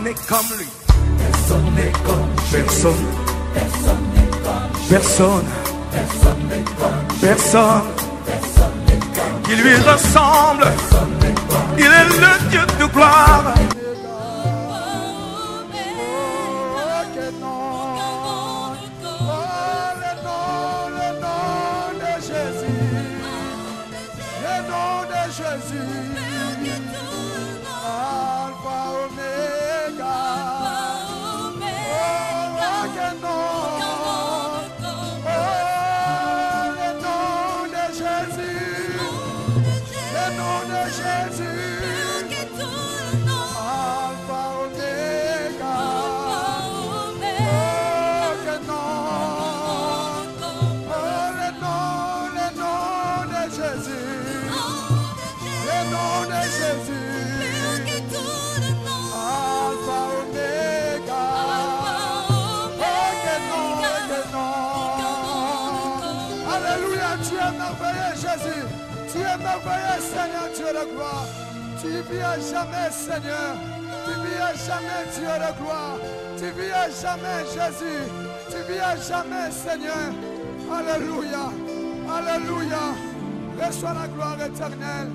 n'est comme lui. Personne n'est comme personne. Personne. Personne qui lui ressemble. Il est le Dieu de gloire. Seigneur, Dieu de gloire, tu vis à jamais, Seigneur, tu vis à jamais, Dieu de gloire, tu vis à jamais, Jésus, tu vis à jamais, Seigneur. Alléluia, alléluia, reçois la gloire éternelle.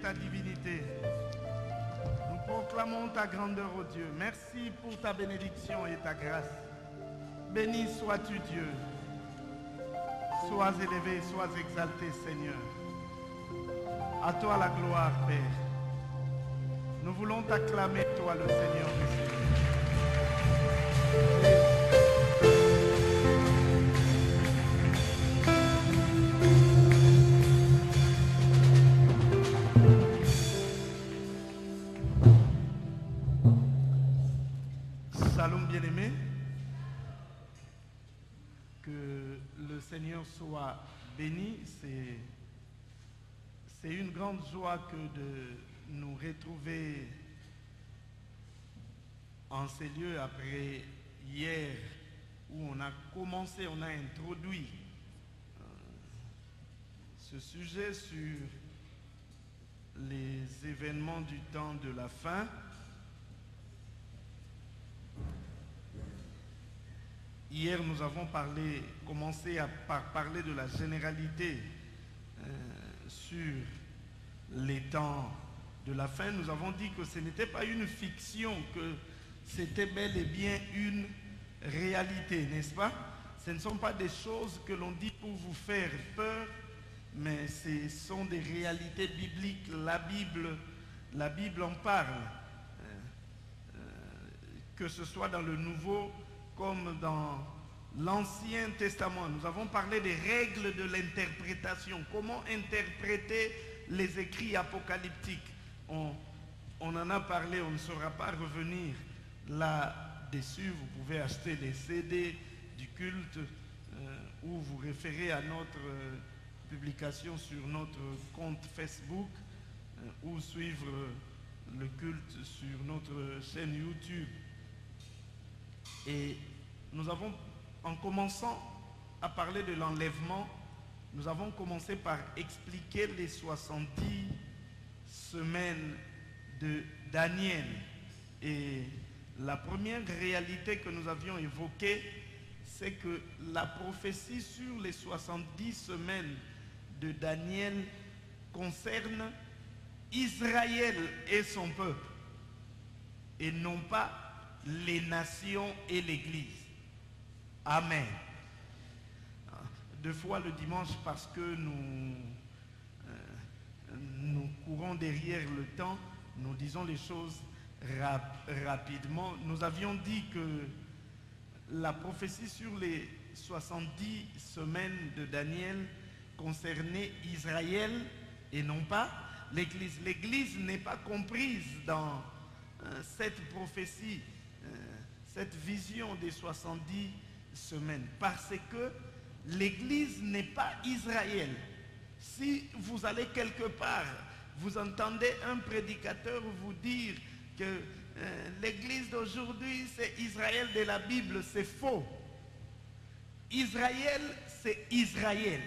Ta divinité. Nous proclamons ta grandeur, ô Dieu. Merci pour ta bénédiction et ta grâce. Béni sois-tu, Dieu. Sois élevé, sois exalté, Seigneur. À toi la gloire, Père. Nous voulons t'acclamer, toi, le Seigneur des Seigneurs. Shalom bien-aimé, que le Seigneur soit béni. C'est une grande joie que de nous retrouver en ces lieux après hier où on a commencé, on a introduit ce sujet sur les événements du temps de la fin. Hier, nous avons commencé par parler de la généralité sur les temps de la fin. Nous avons dit que ce n'était pas une fiction, que c'était bel et bien une réalité, n'est-ce pas? Ce ne sont pas des choses que l'on dit pour vous faire peur, mais ce sont des réalités bibliques. La Bible en parle. Que ce soit dans le Nouveau comme dans l'Ancien Testament. Nous avons parlé des règles de l'interprétation. Comment interpréter les écrits apocalyptiques. On en a parlé, on ne saura pas revenir là-dessus. Vous pouvez acheter les CD du culte ou vous référer à notre publication sur notre compte Facebook ou suivre le culte sur notre chaîne YouTube. Et nous avons, en commençant à parler de l'enlèvement, nous avons commencé par expliquer les 70 semaines de Daniel. Et la première réalité que nous avions évoquée, c'est que la prophétie sur les 70 semaines de Daniel concerne Israël et son peuple, et non pas les nations et l'Église. Amen. Deux fois le dimanche, parce que nous courons derrière le temps, nous disons les choses rapidement. Nous avions dit que la prophétie sur les 70 semaines de Daniel concernait Israël et non pas l'Église. L'Église n'est pas comprise dans cette prophétie, cette vision des 70 semaines, parce que l'Église n'est pas Israël. Si vous allez quelque part, vous entendez un prédicateur vous dire que l'Église d'aujourd'hui c'est Israël de la Bible, c'est faux. Israël, c'est Israël,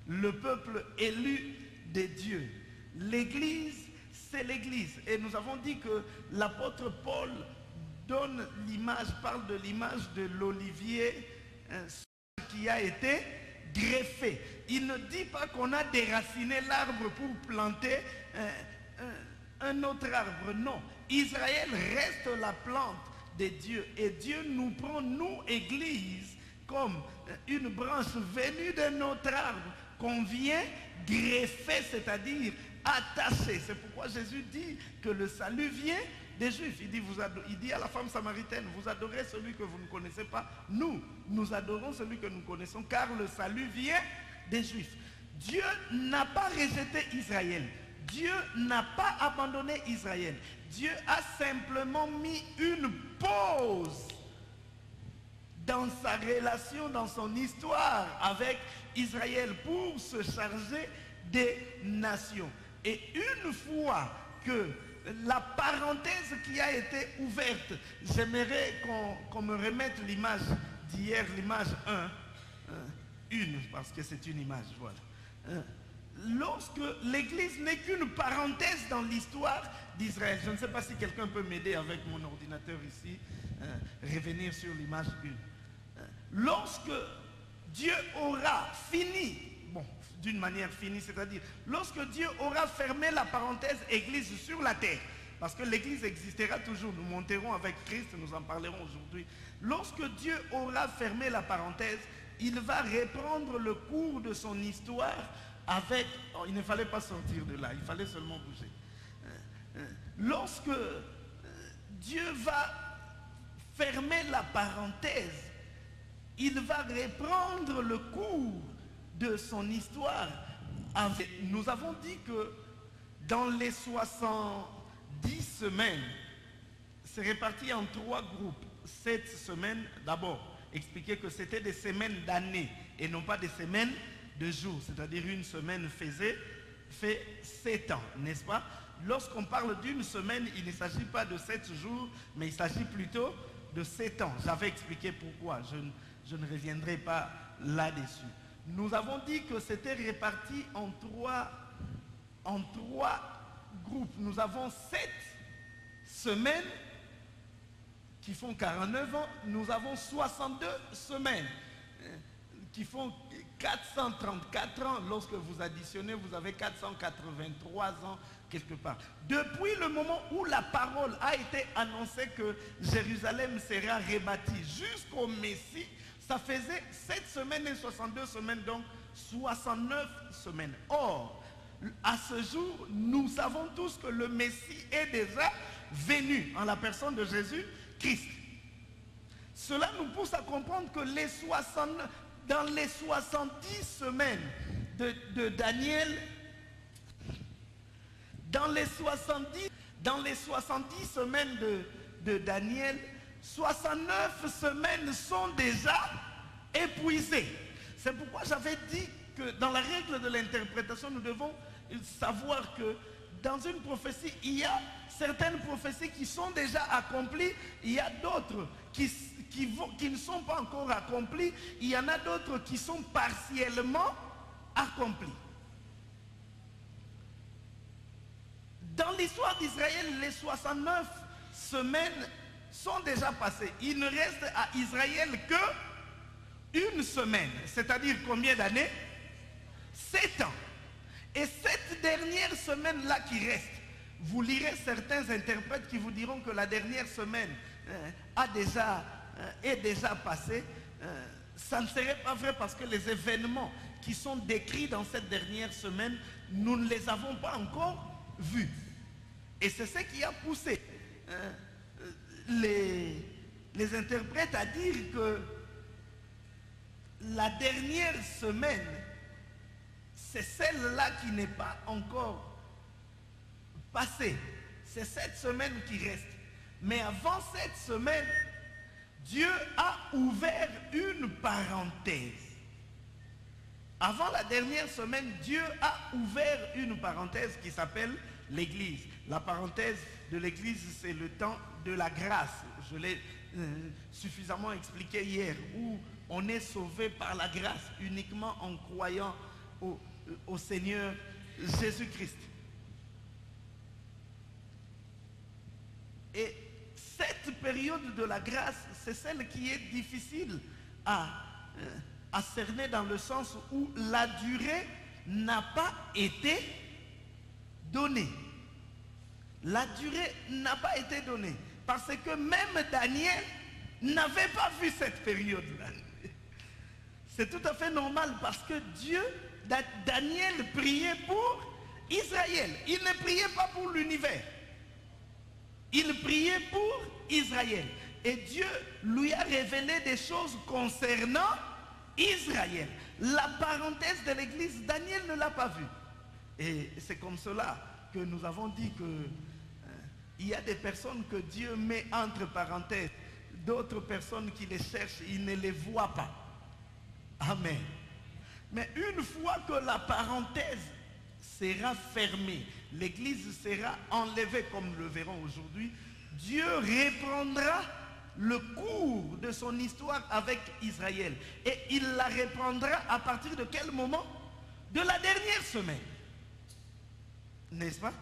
le peuple élu de Dieu. L'Église, c'est l'Église. Et nous avons dit que l'apôtre Paul donne l'image, parle de l'image de l'olivier qui a été greffé. Il ne dit pas qu'on a déraciné l'arbre pour planter un autre arbre. Non. Israël reste la plante de Dieu. Et Dieu nous prend, nous, Église, comme une branche venue de notre arbre qu'on vient greffer, c'est-à-dire attacher. C'est pourquoi Jésus dit que le salut vient des Juifs. Il dit à la femme samaritaine, vous adorez celui que vous ne connaissez pas. Nous adorons celui que nous connaissons, car le salut vient des Juifs. Dieu n'a pas rejeté Israël. Dieu n'a pas abandonné Israël. Dieu a simplement mis une pause dans sa relation, dans son histoire avec Israël pour se charger des nations. Et une fois que la parenthèse qui a été ouverte, j'aimerais qu'on me remette l'image d'hier, l'image 1, parce que c'est une image, voilà. Lorsque l'Église n'est qu'une parenthèse dans l'histoire d'Israël, je ne sais pas si quelqu'un peut m'aider avec mon ordinateur ici, revenir sur l'image 1. Lorsque Dieu aura fini, bon, d'une manière finie, c'est-à-dire lorsque Dieu aura fermé la parenthèse Église sur la terre, parce que l'Église existera toujours, nous monterons avec Christ, nous en parlerons aujourd'hui. Lorsque Dieu aura fermé la parenthèse, il va reprendre le cours de son histoire avec... Oh, il ne fallait pas sortir de là, il fallait seulement bouger. Lorsque Dieu va fermer la parenthèse, il va reprendre le cours de son histoire. Nous avons dit que dans les 70 semaines, c'est réparti en 3 groupes. 7 semaines, d'abord, expliquer que c'était des semaines d'année et non pas des semaines de jours. C'est-à-dire une semaine fait 7 ans, n'est-ce pas? Lorsqu'on parle d'une semaine, il ne s'agit pas de 7 jours, mais il s'agit plutôt de 7 ans. J'avais expliqué pourquoi, je ne reviendrai pas là-dessus. Nous avons dit que c'était réparti en trois groupes. Nous avons 7 semaines qui font 49 ans. Nous avons 62 semaines qui font 434 ans. Lorsque vous additionnez, vous avez 483 ans quelque part. Depuis le moment où la parole a été annoncée que Jérusalem sera rebâtie jusqu'au Messie, ça faisait 7 semaines et 62 semaines, donc 69 semaines. Or, à ce jour, nous savons tous que le Messie est déjà venu en la personne de Jésus-Christ. Cela nous pousse à comprendre que dans les 70 semaines de Daniel, dans les 70 semaines de Daniel, 69 semaines sont déjà épuisées. C'est pourquoi j'avais dit que dans la règle de l'interprétation, nous devons savoir que dans une prophétie, il y a certaines prophéties qui sont déjà accomplies, il y a d'autres qui ne sont pas encore accomplies, il y en a d'autres qui sont partiellement accomplies. Dans l'histoire d'Israël, les 69 semaines sont déjà passées. Il ne reste à Israël que une semaine. C'est-à-dire combien d'années? 7 ans. Et cette cette dernière semaine-là qui reste, vous lirez certains interprètes qui vous diront que la dernière semaine est déjà passée. Ça ne serait pas vrai parce que les événements qui sont décrits dans cette dernière semaine, nous ne les avons pas encore vus. Et c'est ce qui a poussé les interprètes à dire que la dernière semaine, c'est celle-là qui n'est pas encore passée. C'est cette semaine qui reste. Mais avant cette semaine, Dieu a ouvert une parenthèse. Avant la dernière semaine, Dieu a ouvert une parenthèse qui s'appelle l'Église. La parenthèse de l'Église, c'est le temps de la grâce. Je l'ai suffisamment expliqué hier, où on est sauvé par la grâce uniquement en croyant au Seigneur Jésus-Christ. Et cette période de la grâce, c'est celle qui est difficile à cerner dans le sens où la durée n'a pas été donnée. La durée n'a pas été donnée. Parce que même Daniel n'avait pas vu cette période-là. C'est tout à fait normal parce que Daniel priait pour Israël. Il ne priait pas pour l'univers. Il priait pour Israël. Et Dieu lui a révélé des choses concernant Israël. La parenthèse de l'Église, Daniel ne l'a pas vue. Et c'est comme cela que nous avons dit que il y a des personnes que Dieu met entre parenthèses. D'autres personnes qui les cherchent, il ne les voit pas. Amen. Mais une fois que la parenthèse sera fermée, l'Église sera enlevée comme nous le verrons aujourd'hui, Dieu reprendra le cours de son histoire avec Israël. Et il la reprendra à partir de quel moment? De la dernière semaine. N'est-ce pas?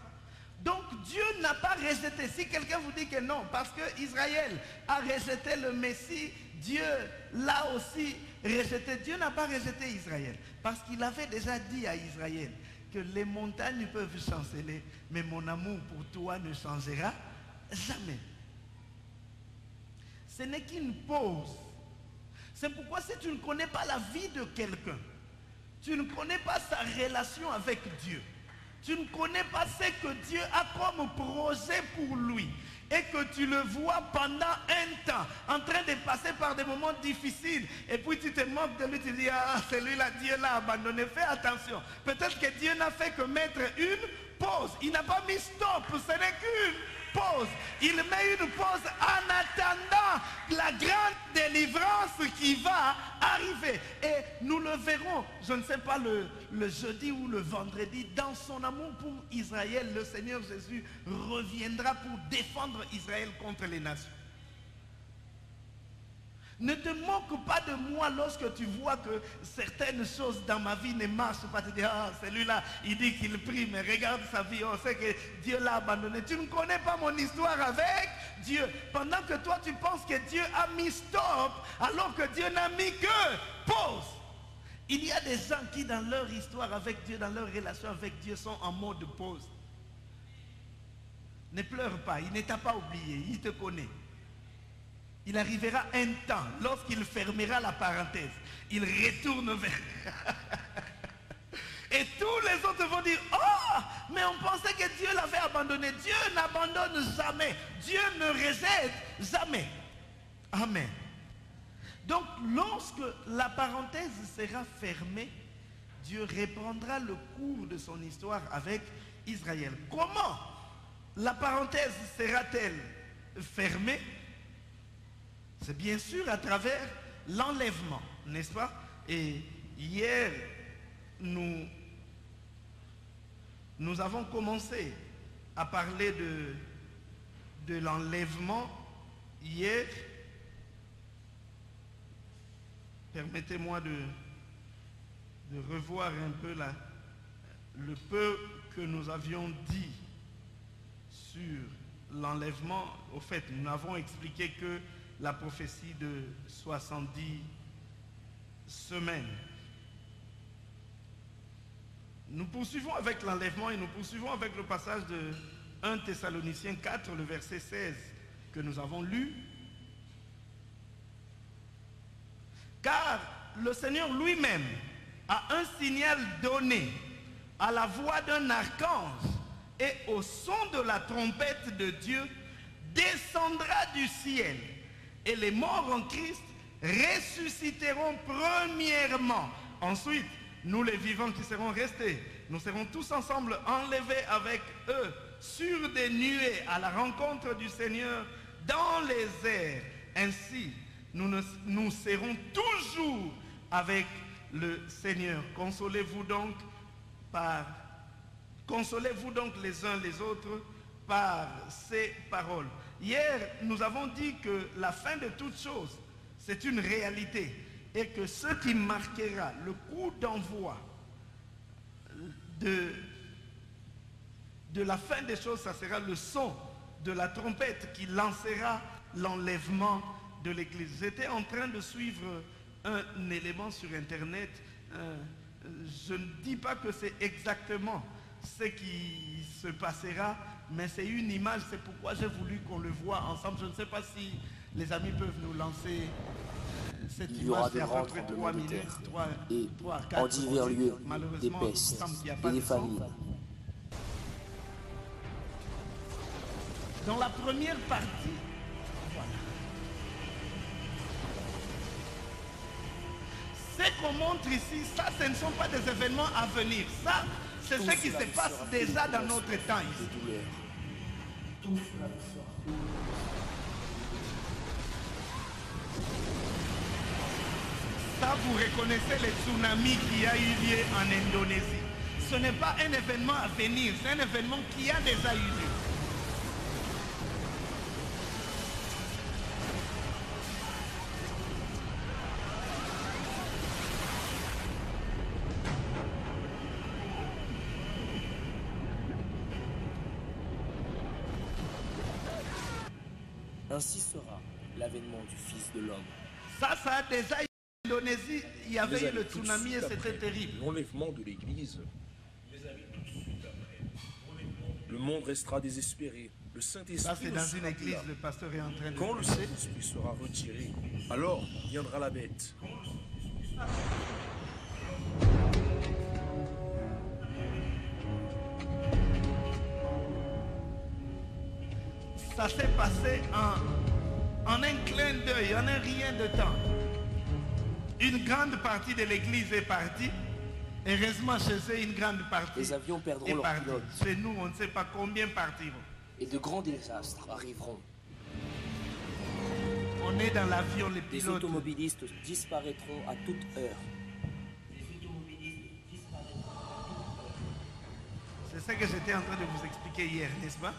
Donc Dieu n'a pas rejeté. Si quelqu'un vous dit que non, parce que Israël a rejeté le Messie, Dieu l'a aussi rejeté. Dieu n'a pas rejeté Israël. Parce qu'il avait déjà dit à Israël que les montagnes peuvent chanceler, mais mon amour pour toi ne changera jamais. Ce n'est qu'une pause. C'est pourquoi si tu ne connais pas la vie de quelqu'un, tu ne connais pas sa relation avec Dieu, tu ne connais pas ce que Dieu a comme projet pour lui, et que tu le vois pendant un temps, en train de passer par des moments difficiles, et puis tu te moques de lui, tu dis, ah, celui-là, Dieu l'a abandonné, fais attention. Peut-être que Dieu n'a fait que mettre une pause, il n'a pas mis stop, ce n'est qu'une pause. Il met une pause en attendant la grande délivrance qui va arriver. Et nous le verrons, je ne sais pas, le jeudi ou le vendredi, dans son amour pour Israël, le Seigneur Jésus reviendra pour défendre Israël contre les nations. Ne te moque pas de moi lorsque tu vois que certaines choses dans ma vie ne marchent pas. Tu dis, ah, celui-là, il dit qu'il prie, mais regarde sa vie, on sait que Dieu l'a abandonné. Tu ne connais pas mon histoire avec Dieu. Pendant que toi, tu penses que Dieu a mis stop, alors que Dieu n'a mis que pause. Il y a des gens qui, dans leur histoire avec Dieu, dans leur relation avec Dieu, sont en mode pause. Ne pleure pas, il ne t'a pas oublié, il te connaît. Il arrivera un temps, lorsqu'il fermera la parenthèse, il retourne vers... Et tous les autres vont dire, oh, mais on pensait que Dieu l'avait abandonné. Dieu n'abandonne jamais. Dieu ne rejette jamais. Amen. Donc, lorsque la parenthèse sera fermée, Dieu reprendra le cours de son histoire avec Israël. Comment la parenthèse sera-t-elle fermée? C'est bien sûr à travers l'enlèvement, n'est-ce pas? Et hier, nous avons commencé à parler de l'enlèvement. Hier, permettez-moi de revoir un peu le peu que nous avions dit sur l'enlèvement. Au fait, nous avons expliqué que la prophétie de 70 semaines Nous poursuivons avec l'enlèvement et nous poursuivons avec le passage de 1 Thessaloniciens 4, le verset 16 que nous avons lu. Car le Seigneur lui-même a un signal donné à la voix d'un archange et au son de la trompette de Dieu descendra du ciel et les morts en Christ ressusciteront premièrement. Ensuite, nous les vivants qui serons restés, nous serons tous ensemble enlevés avec eux sur des nuées à la rencontre du Seigneur dans les airs. Ainsi, nous serons toujours avec le Seigneur. Consolez-vous donc les uns les autres par ces paroles. Hier, nous avons dit que la fin de toutes choses, c'est une réalité. Et que ce qui marquera le coup d'envoi de la fin des choses, ça sera le son de la trompette qui lancera l'enlèvement de l'Église. J'étais en train de suivre un élément sur Internet. Je ne dis pas que c'est exactement ce qui se passera, mais c'est une image, c'est pourquoi j'ai voulu qu'on le voie ensemble. Je ne sais pas si les amis peuvent nous lancer cette il y aura image. de grands tremblements de terre et en divers lieux des pestes et des famines. Dans la première partie, voilà. Ce qu'on montre ici, ça, ce ne sont pas des événements à venir. Ça, c'est ce qui se passe déjà dans notre temps ici. Ça, vous reconnaissez le tsunami qui a eu lieu en Indonésie. Ce n'est pas un événement à venir, c'est un événement qui a déjà eu lieu. Ainsi sera l'avènement du Fils de l'homme. Ça a déjà eu en Indonésie, il y avait eu le tsunami et c'était terrible. L'enlèvement de l'Église. Le monde restera désespéré. Le Saint-Esprit. Ça, c'est dans une église, le pasteur est en train de... Quand le Saint-Esprit sera retiré, alors viendra la bête. Ça s'est passé en un clin d'œil, en un rien de temps. Une grande partie de l'église est partie. Heureusement, chez eux, une grande partie Les avions perdront est leurs partie. pilotes. Chez nous, on ne sait pas combien partiront. Et de grands désastres arriveront. On est dans l'avion, les Des pilotes. automobilistes disparaîtront à toute heure. C'est ça que j'étais en train de vous expliquer hier, n'est-ce pas?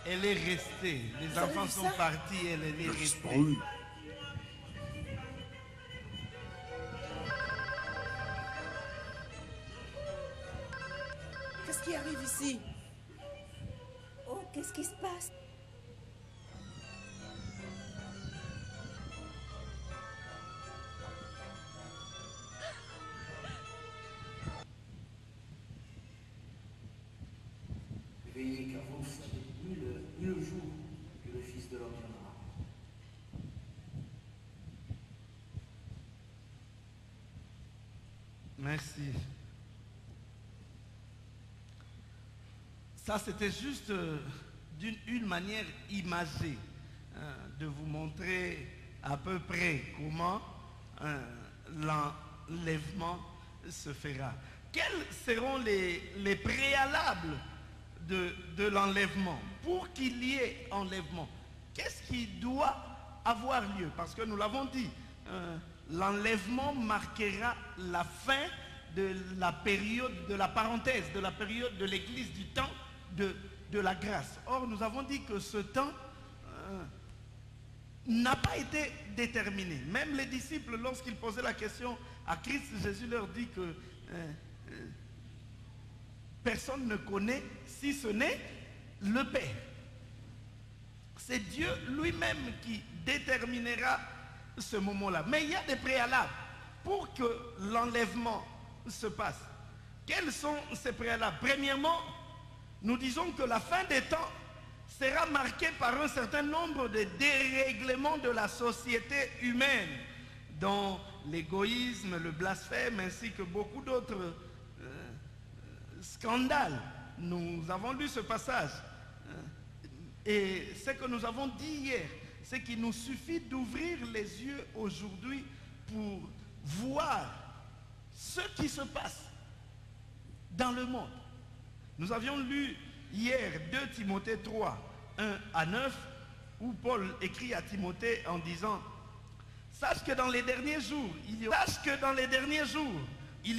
Elle est restée. Les enfants sont partis, elle est restée. Oui. Qu'est-ce qui arrive ici? Oh, qu'est-ce qui se passe? Veillez car vous ne savez ni le jour que le Fils de l'homme viendra. Merci. Ça, c'était juste d'une manière imagée de vous montrer à peu près comment l'enlèvement se fera. Quels seront les préalables de l'enlèvement? Pour qu'il y ait enlèvement, qu'est-ce qui doit avoir lieu? Parce que nous l'avons dit, l'enlèvement marquera la fin de la période, de la parenthèse, de la période de l'Église, du temps de la grâce. Or, nous avons dit que ce temps n'a pas été déterminé. Même les disciples, lorsqu'ils posaient la question à Christ, Jésus leur dit que personne ne connaît si ce n'est le Père. C'est Dieu lui-même qui déterminera ce moment-là. Mais il y a des préalables pour que l'enlèvement se passe. Quels sont ces préalables? Premièrement, nous disons que la fin des temps sera marquée par un certain nombre de dérèglements de la société humaine, dont l'égoïsme, le blasphème, ainsi que beaucoup d'autres scandales. Nous avons lu ce passage. Et ce que nous avons dit hier, c'est qu'il nous suffit d'ouvrir les yeux aujourd'hui pour voir ce qui se passe dans le monde. Nous avions lu hier 2 Timothée 3, 1 à 9, où Paul écrit à Timothée en disant: sache que dans les derniers jours, il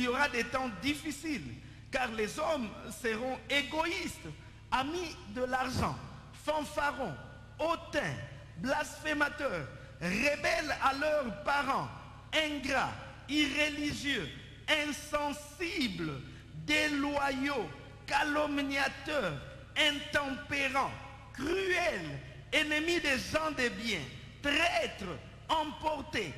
y aura des temps difficiles, car les hommes seront égoïstes, amis de l'argent, fanfarons, hautains, blasphémateurs, rebelles à leurs parents, ingrats, irréligieux, insensibles, déloyaux, calomniateurs, intempérants, cruels, ennemis des gens de bien, traîtres, emportés,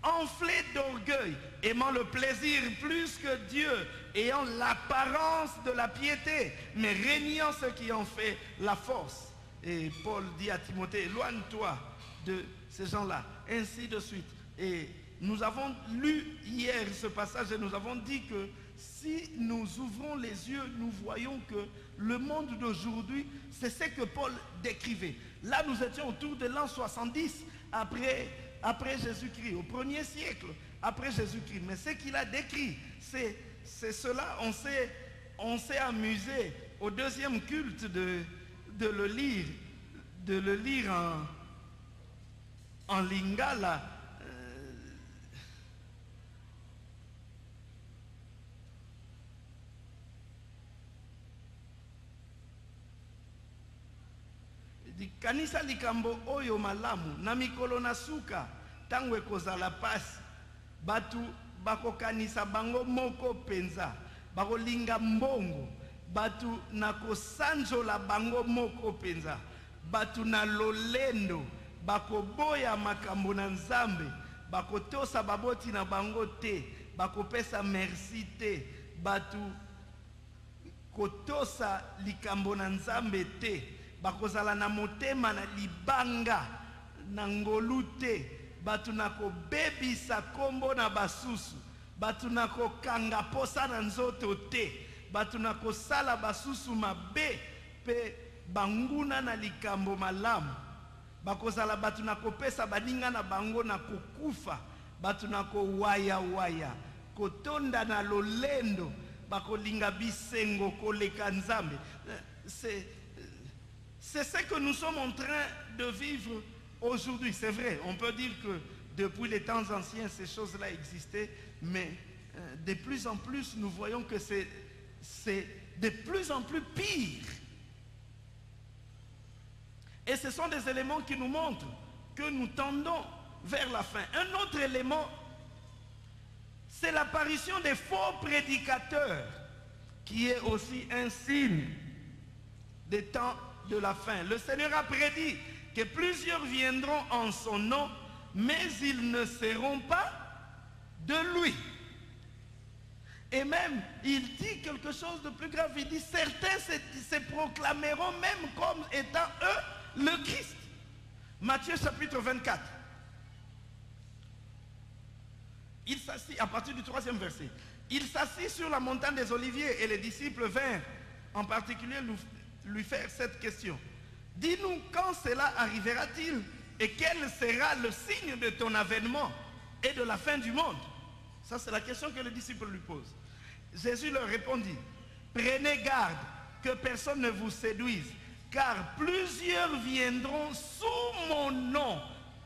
enflés d'orgueil, aimant le plaisir plus que Dieu, ayant l'apparence de la piété, mais régnant ce qui en fait la force. Et Paul dit à Timothée: éloigne-toi de ces gens-là, ainsi de suite. Et nous avons lu hier ce passage et nous avons dit que si nous ouvrons les yeux, nous voyons que le monde d'aujourd'hui, c'est ce que Paul décrivait. Là, nous étions autour de l'an 70 après Jésus-Christ, au 1er siècle après Jésus-Christ. Mais ce qu'il a décrit, c'est cela. On s'est amusé au 2e culte de le lire en lingala. Kanisa likambo oyo malamu na mikolo na suka tango ekozala pasi batu bakokanisa bango moko penza bakolinga mbongo batu na kosanjola bango moko penza batu na lolendo bakoboya makambo na Nzambe bakotosa baboti na bango te bakopesa merci te batu kotosa likambo na Nzambe te bakozala na motema na libanga na ngolu te batu na kobebisa kombo na basusu batu na kokanga posa na nzoto te batu na kosala basusu mabe pe banguna na likambo malamu bakozala batu na kopesa baninga na bango na kokufa batu na kowaya waya kotonda na lolendo bakolinga bisengo koleka Nzambe. C'est ce que nous sommes en train de vivre aujourd'hui. C'est vrai, on peut dire que depuis les temps anciens, ces choses-là existaient, mais de plus en plus, nous voyons que c'est de plus en plus pire. Et ce sont des éléments qui nous montrent que nous tendons vers la fin. Un autre élément, c'est l'apparition des faux prédicateurs, qui est aussi un signe des temps de la fin. Le Seigneur a prédit que plusieurs viendront en son nom, mais ils ne seront pas de lui. Et même, il dit quelque chose de plus grave. Il dit, certains se proclameront même comme étant eux le Christ. Matthieu chapitre 24. Il s'assit, à partir du 3e verset, il s'assit sur la montagne des Oliviers et les disciples vinrent, en particulier lui faire cette question. Dis-nous quand cela arrivera-t-il et quel sera le signe de ton avènement et de la fin du monde? Ça, c'est la question que le disciple lui pose. Jésus leur répondit, prenez garde que personne ne vous séduise, car plusieurs viendront sous mon nom,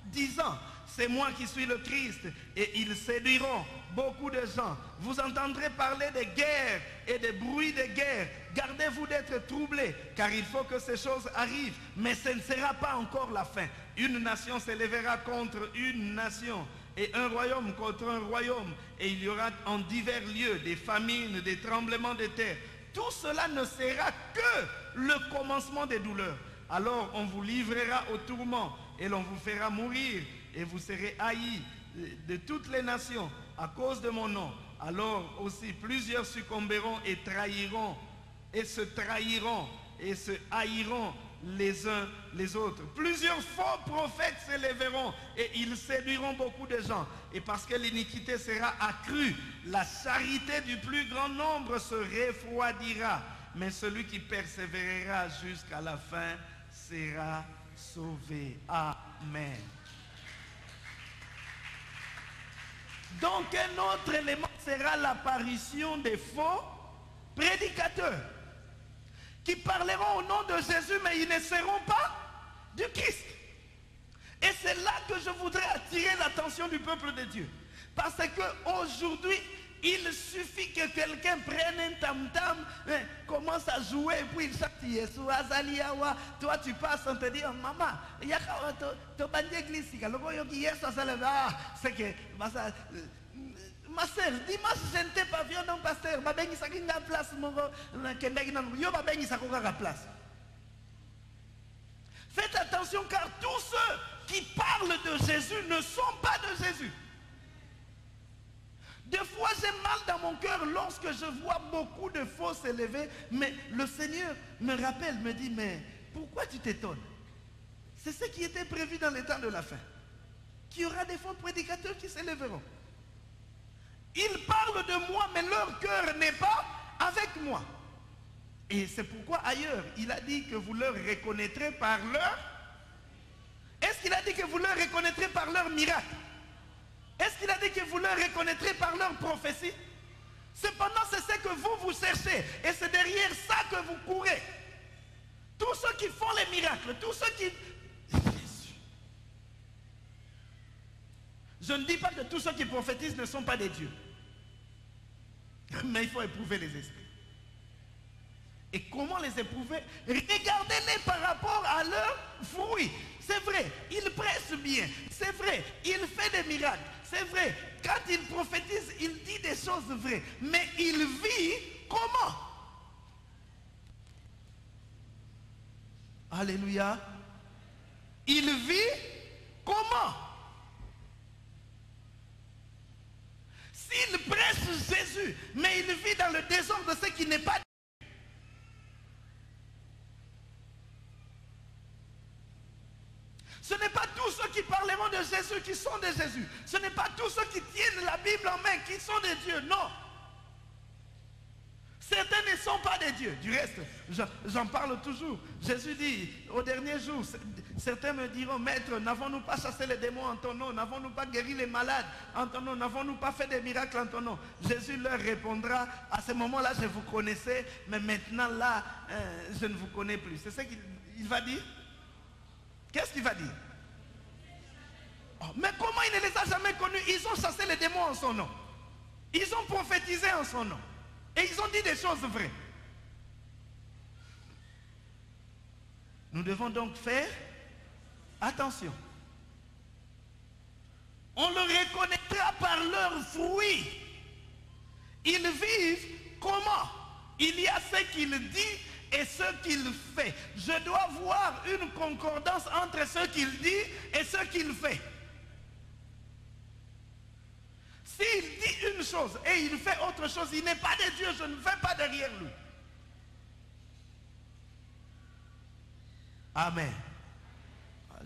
disant, c'est moi qui suis le Christ, et ils séduiront beaucoup de gens. Vous entendrez parler de guerres et de bruits de guerre. Gardez-vous d'être troublés, car il faut que ces choses arrivent, mais ce ne sera pas encore la fin. Une nation s'élèvera contre une nation, et un royaume contre un royaume, et il y aura en divers lieux des famines, des tremblements de terre. Tout cela ne sera que le commencement des douleurs. Alors on vous livrera au tourment, et l'on vous fera mourir, et vous serez haïs de toutes les nations à cause de mon nom. Alors aussi plusieurs succomberont et trahiront, et se trahiront, et se haïront les uns les autres. Plusieurs faux prophètes s'élèveront et ils séduiront beaucoup de gens. Et parce que l'iniquité sera accrue, la charité du plus grand nombre se refroidira. Mais celui qui persévérera jusqu'à la fin sera sauvé. Amen. Donc un autre élément sera l'apparition des faux prédicateurs qui parleront au nom de Jésus, mais ils ne seront pas du Christ. Et c'est là que je voudrais attirer l'attention du peuple de Dieu. Parce qu'aujourd'hui, il suffit que quelqu'un prenne un tam-tam, commence à jouer, et puis il chante Yesu, Azaliawa. Toi, tu passes, on te dit, oh, maman, il y a une église, c'est que, ma soeur, dimanche, je n'étais pas vu, non, pasteur, ma bengi sa kinga place, place. Faites attention, car tous ceux qui parlent de Jésus ne sont pas de Jésus. Des fois, j'ai mal dans mon cœur lorsque je vois beaucoup de faux s'élever, mais le Seigneur me rappelle, me dit, mais pourquoi tu t'étonnes? C'est ce qui était prévu dans les temps de la fin. Qu'il y aura des faux prédicateurs qui s'élèveront. Ils parlent de moi, mais leur cœur n'est pas avec moi. Et c'est pourquoi ailleurs, il a dit que vous leur reconnaîtrez par leur... Est-ce qu'il a dit que vous leur reconnaîtrez par leur miracle? Est-ce qu'il a dit que vous leur reconnaîtrez par leur prophétie? Cependant, c'est ce que vous cherchez. Et c'est derrière ça que vous courez. Tous ceux qui font les miracles, tous ceux qui... Jésus. Je ne dis pas que tous ceux qui prophétisent ne sont pas des dieux. Mais il faut éprouver les esprits. Et comment les éprouver? Regardez-les par rapport à leurs fruits. C'est vrai, il prêche bien. C'est vrai, il fait des miracles. C'est vrai, quand il prophétise, il dit des choses vraies. Mais il vit comment? Alléluia. Il vit comment? S'il prêche Jésus, mais il vit dans le désordre de ce qui n'est pas... Ce n'est pas tous ceux qui parleront de Jésus qui sont de Jésus. Ce n'est pas tous ceux qui tiennent la Bible en main qui sont des dieux. Non. Certains ne sont pas des dieux. Du reste, j'en parle toujours. Jésus dit, au dernier jour, certains me diront, Maître, n'avons-nous pas chassé les démons en ton nom? N'avons-nous pas guéri les malades en ton nom? N'avons-nous pas fait des miracles en ton nom? Jésus leur répondra, à ce moment-là, je vous connaissais, mais maintenant, là, je ne vous connais plus. C'est ce qu'il va dire? Qu'est-ce qu'il va dire? Oh, mais comment il ne les a jamais connus? Ils ont chassé les démons en son nom. Ils ont prophétisé en son nom. Et ils ont dit des choses vraies. Nous devons donc faire attention. On le reconnaîtra par leurs fruits. Ils vivent comment? Il y a ce qu'il dit et ce qu'il fait. Je dois voir une concordance entre ce qu'il dit et ce qu'il fait. S'il dit une chose et il fait autre chose, il n'est pas de Dieu, je ne vais pas derrière lui. Amen.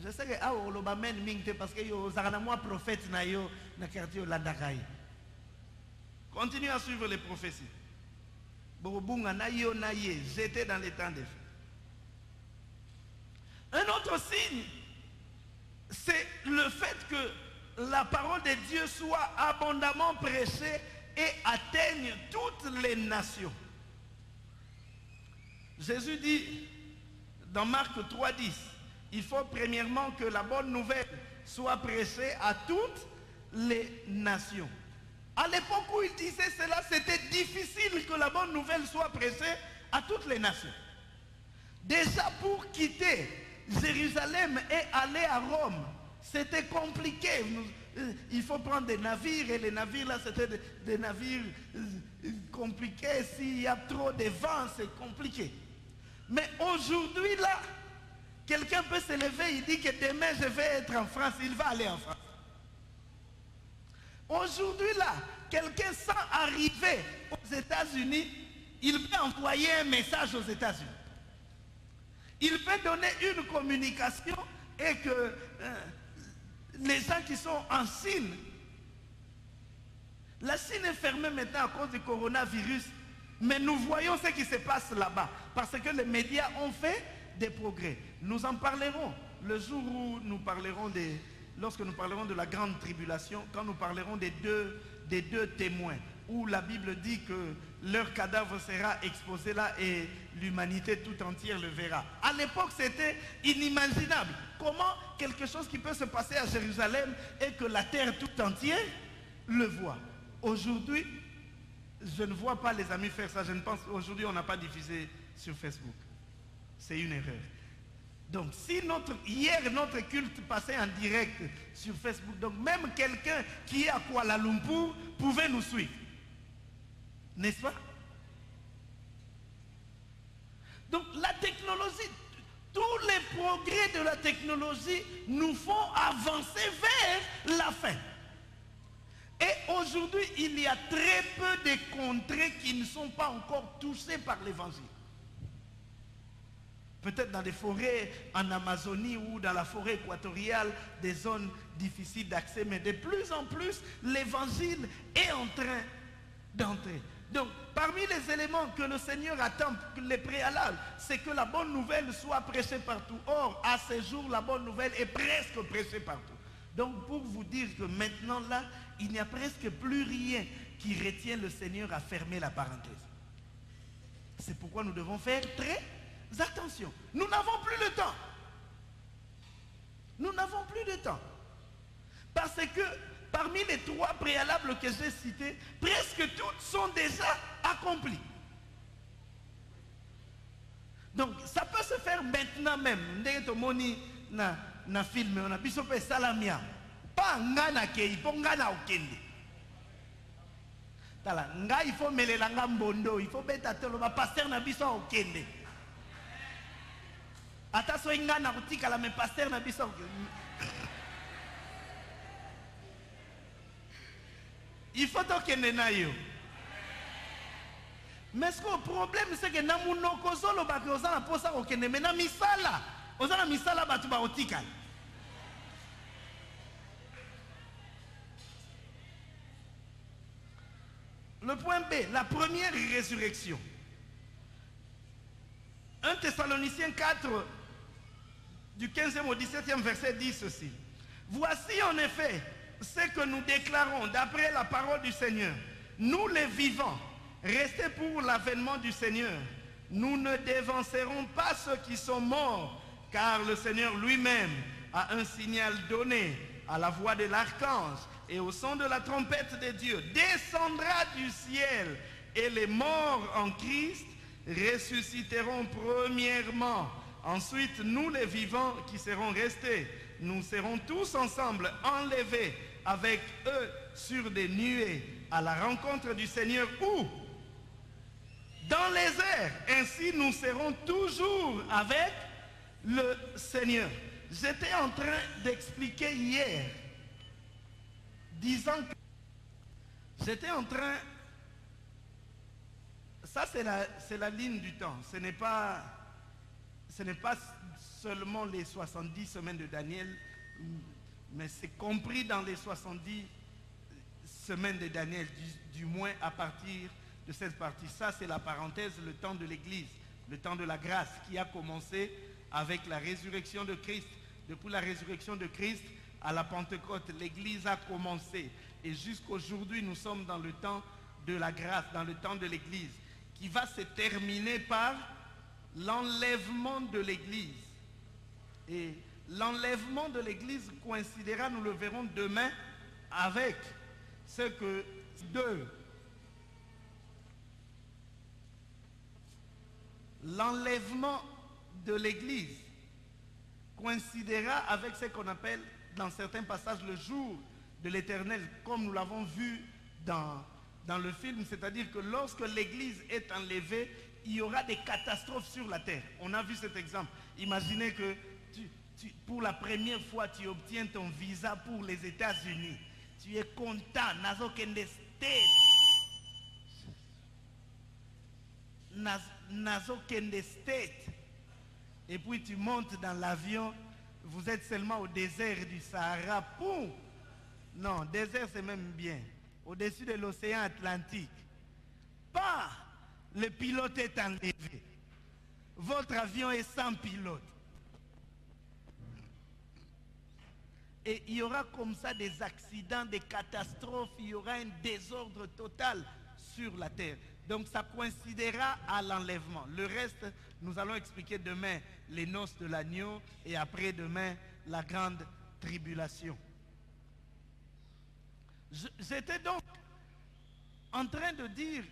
Je sais que parce que yo prophète na yo na quartier Landakai. Continue à suivre les prophéties. J'étais dans les temps des faits. Un autre signe, c'est le fait que la parole de Dieu soit abondamment prêchée et atteigne toutes les nations. Jésus dit dans Marc 3,10, il faut premièrement que la bonne nouvelle soit prêchée à toutes les nations. À l'époque où il disait cela, c'était difficile que la bonne nouvelle soit prêchée à toutes les nations. Déjà pour quitter Jérusalem et aller à Rome, c'était compliqué. Il faut prendre des navires et les navires là c'était des navires compliqués. S'il y a trop de vent, c'est compliqué. Mais aujourd'hui là, quelqu'un peut se lever, il dit que demain je vais être en France, il va aller en France. Aujourd'hui là, quelqu'un sans arriver aux États-Unis, il peut envoyer un message aux États-Unis. Il peut donner une communication et que les gens qui sont en Chine, la Chine est fermée maintenant à cause du coronavirus, mais nous voyons ce qui se passe là-bas, parce que les médias ont fait des progrès. Nous en parlerons le jour où nous parlerons lorsque nous parlerons de la grande tribulation, quand nous parlerons des deux témoins, où la Bible dit que leur cadavre sera exposé là et l'humanité tout entière le verra. À l'époque, c'était inimaginable. Comment quelque chose qui peut se passer à Jérusalem et que la terre tout entière le voit. Aujourd'hui, je ne vois pas les amis faire ça. Je ne pense qu'aujourd'hui, on n'a pas diffusé sur Facebook. C'est une erreur. Donc, si hier, notre culte passait en direct sur Facebook, donc même quelqu'un qui est à Kuala Lumpur pouvait nous suivre. N'est-ce pas? Donc la technologie, tous les progrès de la technologie nous font avancer vers la fin. Et aujourd'hui, il y a très peu de contrées qui ne sont pas encore touchées par l'évangile. Peut-être dans des forêts en Amazonie ou dans la forêt équatoriale, des zones difficiles d'accès, mais de plus en plus, l'évangile est en train d'entrer. Donc, parmi les éléments que le Seigneur attend, les préalables, c'est que la bonne nouvelle soit prêchée partout. Or, à ce jour, la bonne nouvelle est presque prêchée partout. Donc, pour vous dire que maintenant, là, il n'y a presque plus rien qui retient le Seigneur à fermer la parenthèse. C'est pourquoi nous devons faire très attention. Nous n'avons plus le temps. Nous n'avons plus de temps. Parce que parmi les trois préalables que j'ai cités, presque toutes sont déjà accomplies. Donc, ça peut se faire maintenant même. Na film, on a biso pe salamia. Pas ngana kei, po ngana okende. Tala, nga il faut melela nga mbondo, il faut beta tolo ba pasteur na biso okende. Ata so ngana kutika la me pasteur na biso okende. Il faut okende na yo. Mais ce que le problème c'est que na munoko solo ba ko za na posa okende mais na misala. Ozana misala batu ba otika. Le point B, la première résurrection. 1 Thessaloniciens 4, du 15e au 17e verset dit ceci. Voici en effet ce que nous déclarons d'après la parole du Seigneur. Nous les vivants, restés pour l'avènement du Seigneur, nous ne dévancerons pas ceux qui sont morts, car le Seigneur lui-même a un signal donné à la voix de l'archange et au son de la trompette de Dieu, descendra du ciel, et les morts en Christ ressusciteront premièrement. Ensuite, nous les vivants qui serons restés, nous serons tous ensemble enlevés avec eux sur des nuées à la rencontre du Seigneur ou dans les airs. Ainsi, nous serons toujours avec le Seigneur. J'étais en train d'expliquer hier, disant que j'étais en train, ça c'est la ligne du temps, ce n'est pas seulement les 70 semaines de Daniel, mais c'est compris dans les 70 semaines de Daniel, du moins à partir de cette partie. Ça c'est la parenthèse, le temps de l'Église, le temps de la grâce qui a commencé avec la résurrection de Christ. Depuis la résurrection de Christ, à la Pentecôte, l'Église a commencé. Et jusqu'aujourd'hui, nous sommes dans le temps de la grâce, dans le temps de l'Église, qui va se terminer par l'enlèvement de l'Église. Et l'enlèvement de l'Église coïncidera, nous le verrons demain, avec ce que l'enlèvement de l'Église coïncidera avec ce qu'on appelle dans certains passages le jour de l'Éternel, comme nous l'avons vu dans le film, c'est-à-dire que lorsque l'Église est enlevée, il y aura des catastrophes sur la terre. On a vu cet exemple. Imaginez que pour la première fois, tu obtiens ton visa pour les États-Unis. Tu es content, nazo kende state. Nazo kende state. Et puis tu montes dans l'avion, vous êtes seulement au désert du Sahara. Poum! Non, désert c'est même bien. Au-dessus de l'océan Atlantique. Pas, le pilote est enlevé. Votre avion est sans pilote. Et il y aura comme ça des accidents, des catastrophes, il y aura un désordre total sur la terre. Donc ça coïncidera à l'enlèvement. Le reste, nous allons expliquer demain les noces de l'agneau et après demain la grande tribulation. J'étais donc en train de dire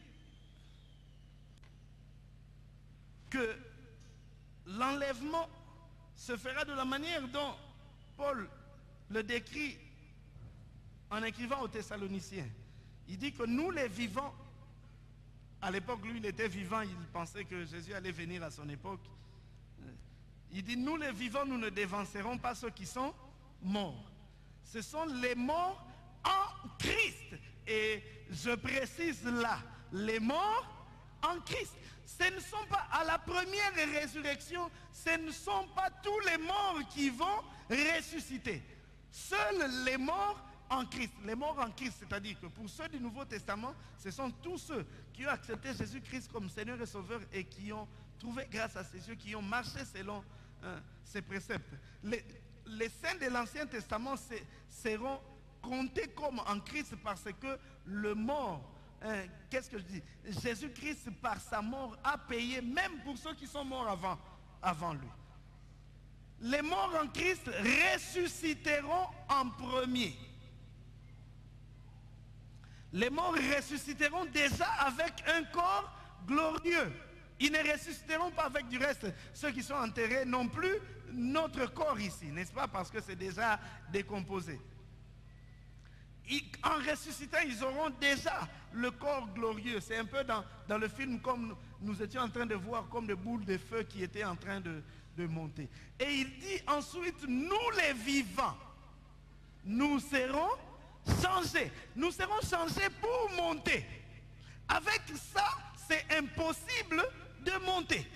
que l'enlèvement se fera de la manière dont Paul le décrit en écrivant aux Thessaloniciens. Il dit que nous les vivants, à l'époque lui il était vivant, il pensait que Jésus allait venir à son époque. Il dit nous les vivants nous ne dévancerons pas ceux qui sont morts. Ce sont les morts en Christ. Et je précise là, les morts en Christ. Ce ne sont pas à la première résurrection, ce ne sont pas tous les morts qui vont ressusciter. Seuls les morts en Christ. Les morts en Christ, c'est-à-dire que pour ceux du Nouveau Testament, ce sont tous ceux qui ont accepté Jésus-Christ comme Seigneur et Sauveur et qui ont trouvé grâce à ses yeux, qui ont marché selon ses préceptes. Les saints de l'Ancien Testament seront comptés comme en Christ parce que le mort, qu'est-ce que je dis? Jésus-Christ par sa mort a payé même pour ceux qui sont morts avant lui. Les morts en Christ ressusciteront en premier. Les morts ressusciteront déjà avec un corps glorieux. Ils ne ressusciteront pas avec du reste. Ceux qui sont enterrés non plus notre corps ici, n'est-ce pas? Parce que c'est déjà décomposé. En ressuscitant, ils auront déjà le corps glorieux. C'est un peu dans le film comme nous étions en train de voir comme des boules de feu qui étaient en train de monter. Et il dit ensuite, nous les vivants, nous serons changés. Nous serons changés pour monter. Avec ça, c'est impossible de monter.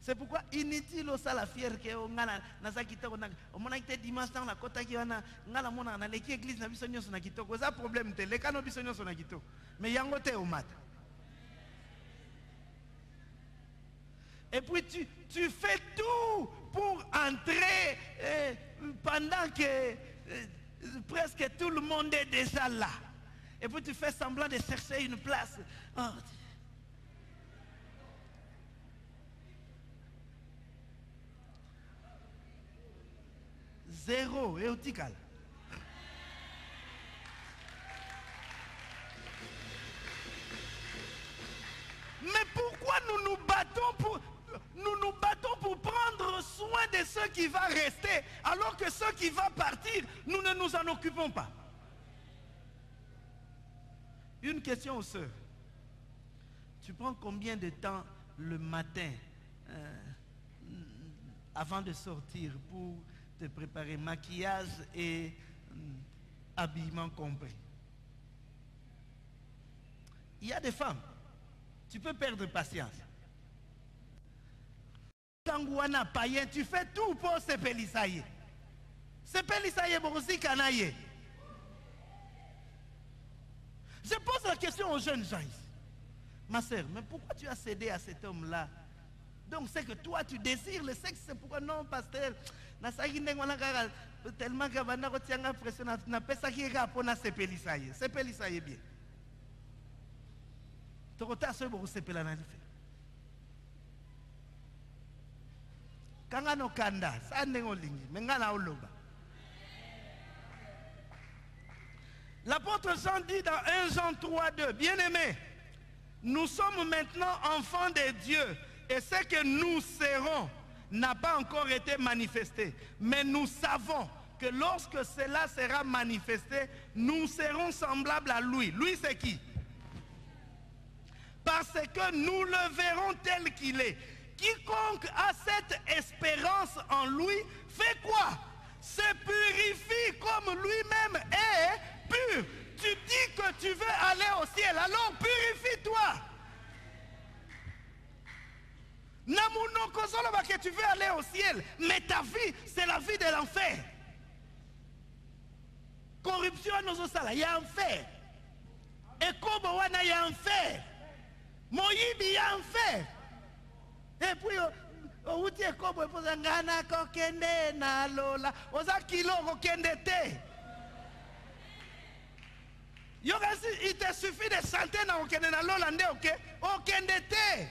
C'est pourquoi inutile au la fière que on a na kitoko na on a été dimanche dans la kota qui wana ngala mona na leki église na biso nyonso na kitoko ça problème te le kano biso nyonso na kitoko mais yango te au mat. Et puis tu fais tout pour entrer pendant que presque tout le monde est déjà là. Et puis tu fais semblant de chercher une place. Oh. Zéro éotical. Mais pourquoi nous nous battons pour prendre soin de ceux qui vont rester, alors que ceux qui vont partir, nous ne nous en occupons pas? Une question aux sœurs. Tu prends combien de temps le matin avant de sortir pour te préparer, maquillage et habillement compris? Il y a des femmes, tu peux perdre patience. Kangouana païen, tu fais tout pour se pélissailler. Se pélissailler, Borosi Kanaye. Je pose la question aux jeunes gens ici. Ma sœur, mais pourquoi tu as cédé à cet homme-là Donc c'est que toi tu désires le sexe, c'est pourquoi non, pasteur. Tellement que bana ko tianga pression na pesa ki ka pona sepelisaye. Sepelisaye bien. Tokota so bo sepela na life. Kanga no kanda, sa ndengo lingi, mengana oloba. L'apôtre Jean dit dans 1 Jean 3:2, bien-aimés, nous sommes maintenant enfants de Dieu et ce que nous serons n'a pas encore été manifesté. Mais nous savons que lorsque cela sera manifesté, nous serons semblables à lui. Lui, c'est qui? Parce que nous le verrons tel qu'il est. Quiconque a cette espérance en lui fait quoi? Se purifie comme lui-même est pur. Tu dis que tu veux aller au ciel, alors purifie-toi. Que tu veux aller au ciel, mais ta vie, c'est la vie de l'enfer. Corruption, il y a enfer. Et comme il y a enfer. Moïbi, il y a enfer. Et puis, où tu es comme Ngana kokende na lola, oza kilo kokende te. Il te suffit de chanter na kokende na lola nde ok, okende te.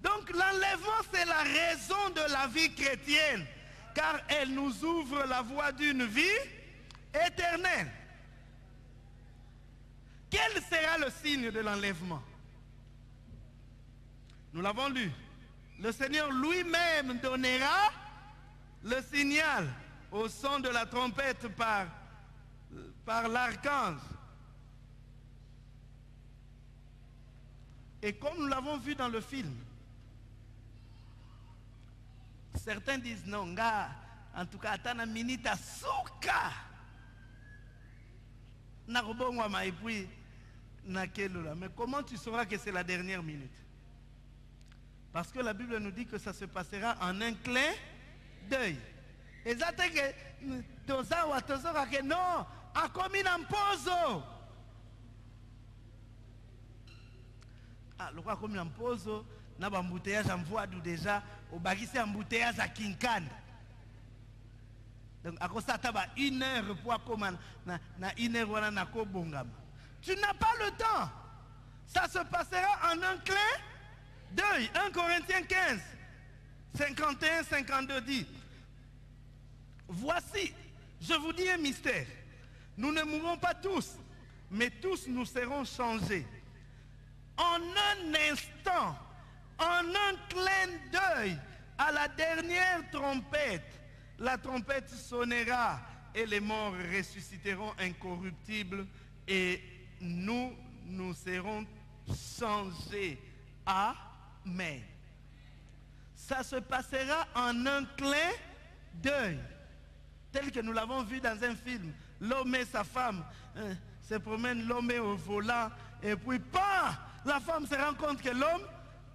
Donc l'enlèvement, c'est la raison de la vie chrétienne, car elle nous ouvre la voie d'une vie éternelle. Quel sera le signe de l'enlèvement? Nous l'avons lu. Le Seigneur lui-même donnera le signal au son de la trompette par l'archange. Et comme nous l'avons vu dans le film, certains disent non, en tout cas, attends une minute à souka. Mais comment tu sauras que c'est la dernière minute? Parce que la Bible nous dit que ça se passera en un clin d'œil. Et ça fait que non, a commis un pozo. Ah, le roi comme un pozo. Na bambouteillage en voie d'où déjà au bagissé embouteillage à Kinkanda. Donc à cause ça t'as 1 heure pour comment na 1 heure voilà na ko bongam. Tu n'as pas le temps. Ça se passera en un clin d'œil. 1 Corinthiens 15 51-52 dit: voici, je vous dis un mystère. Nous ne mourrons pas tous, mais tous nous serons changés. En un instant, en un clin d'œil, à la dernière trompette, la trompette sonnera et les morts ressusciteront incorruptibles et nous serons changés. Amen. Ça se passera en un clin d'œil, tel que nous l'avons vu dans un film. L'homme et sa femme se promènent, l'homme est au volant, et puis la femme se rend compte que l'homme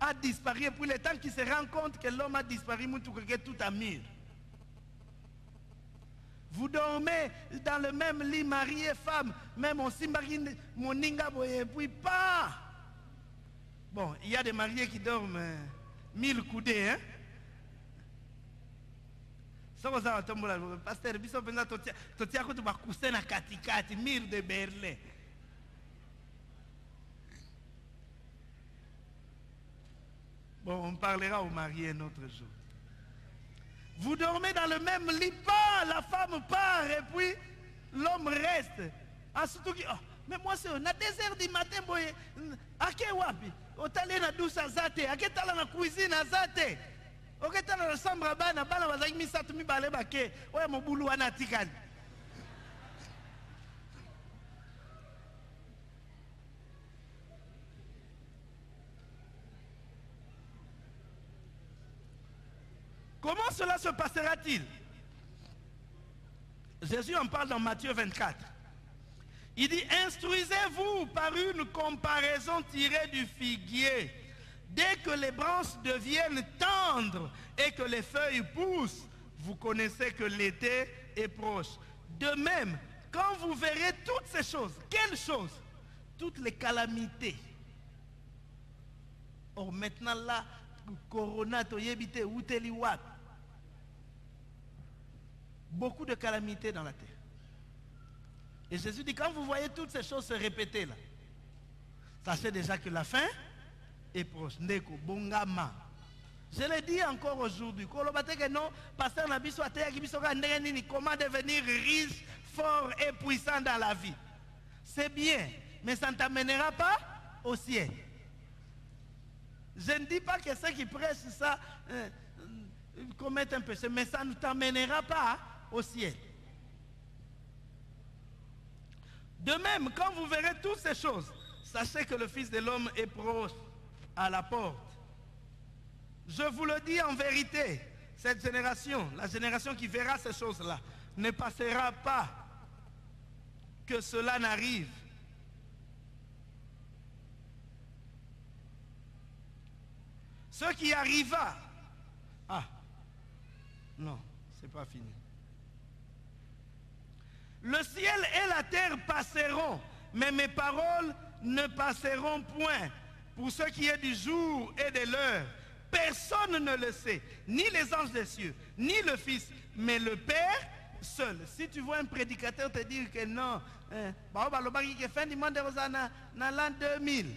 a disparu, et puis le temps qu'il se rend compte que l'homme a disparu, tout a mis. Vous dormez dans le même lit, mari et femme, même aussi mari, moninga, et puis Bon, il y a des mariés qui dorment 1000 coudées, hein? Ça va ça tomber là, pasteur, biso penza totia ko tuba kusena katikati, mur de Berlin. Bon, on parlera aux mariés un autre jour. Vous dormez dans le même lit, la femme part et puis l'homme reste. Ah, surtout que, mais moi c'est à 2h du matin, boye, ake wapi, otale na douche azate, ake tala na cuisine azate, ake tala na chambre bana bazaki misatu mibale bake, oya mobulu wana tikali. Comment cela se passera-t-il? Jésus en parle dans Matthieu 24. Il dit: instruisez-vous par une comparaison tirée du figuier. Dès que les branches deviennent tendres et que les feuilles poussent, vous connaissez que l'été est proche. De même, quand vous verrez toutes ces choses, quelles choses? toutes les calamités. Or maintenant là, Corona, Toyebite, Outeliwat, beaucoup de calamités dans la terre. Et Jésus dit, quand vous voyez toutes ces choses se répéter là, sachez déjà que la fin est proche. Ndeko, Bongama. Je le dis encore aujourd'hui. Comment devenir riche, fort et puissant dans la vie? C'est bien, mais ça ne t'amènera pas au ciel. Je ne dis pas que ceux qui prêchent ça commettent un péché, mais ça ne t'amènera pas au ciel. De même, quand vous verrez toutes ces choses, sachez que le Fils de l'homme est proche à la porte. Je vous le dis en vérité, cette génération, la génération qui verra ces choses-là, ne passera pas que cela n'arrive. Ce qui arriva, non, c'est pas fini. Le ciel et la terre passeront, mais mes paroles ne passeront point. Pour ce qui est du jour et de l'heure, personne ne le sait, ni les anges des cieux, ni le Fils, mais le Père seul. Si tu vois un prédicateur te dire que non, fin du monde dans l'an 2000,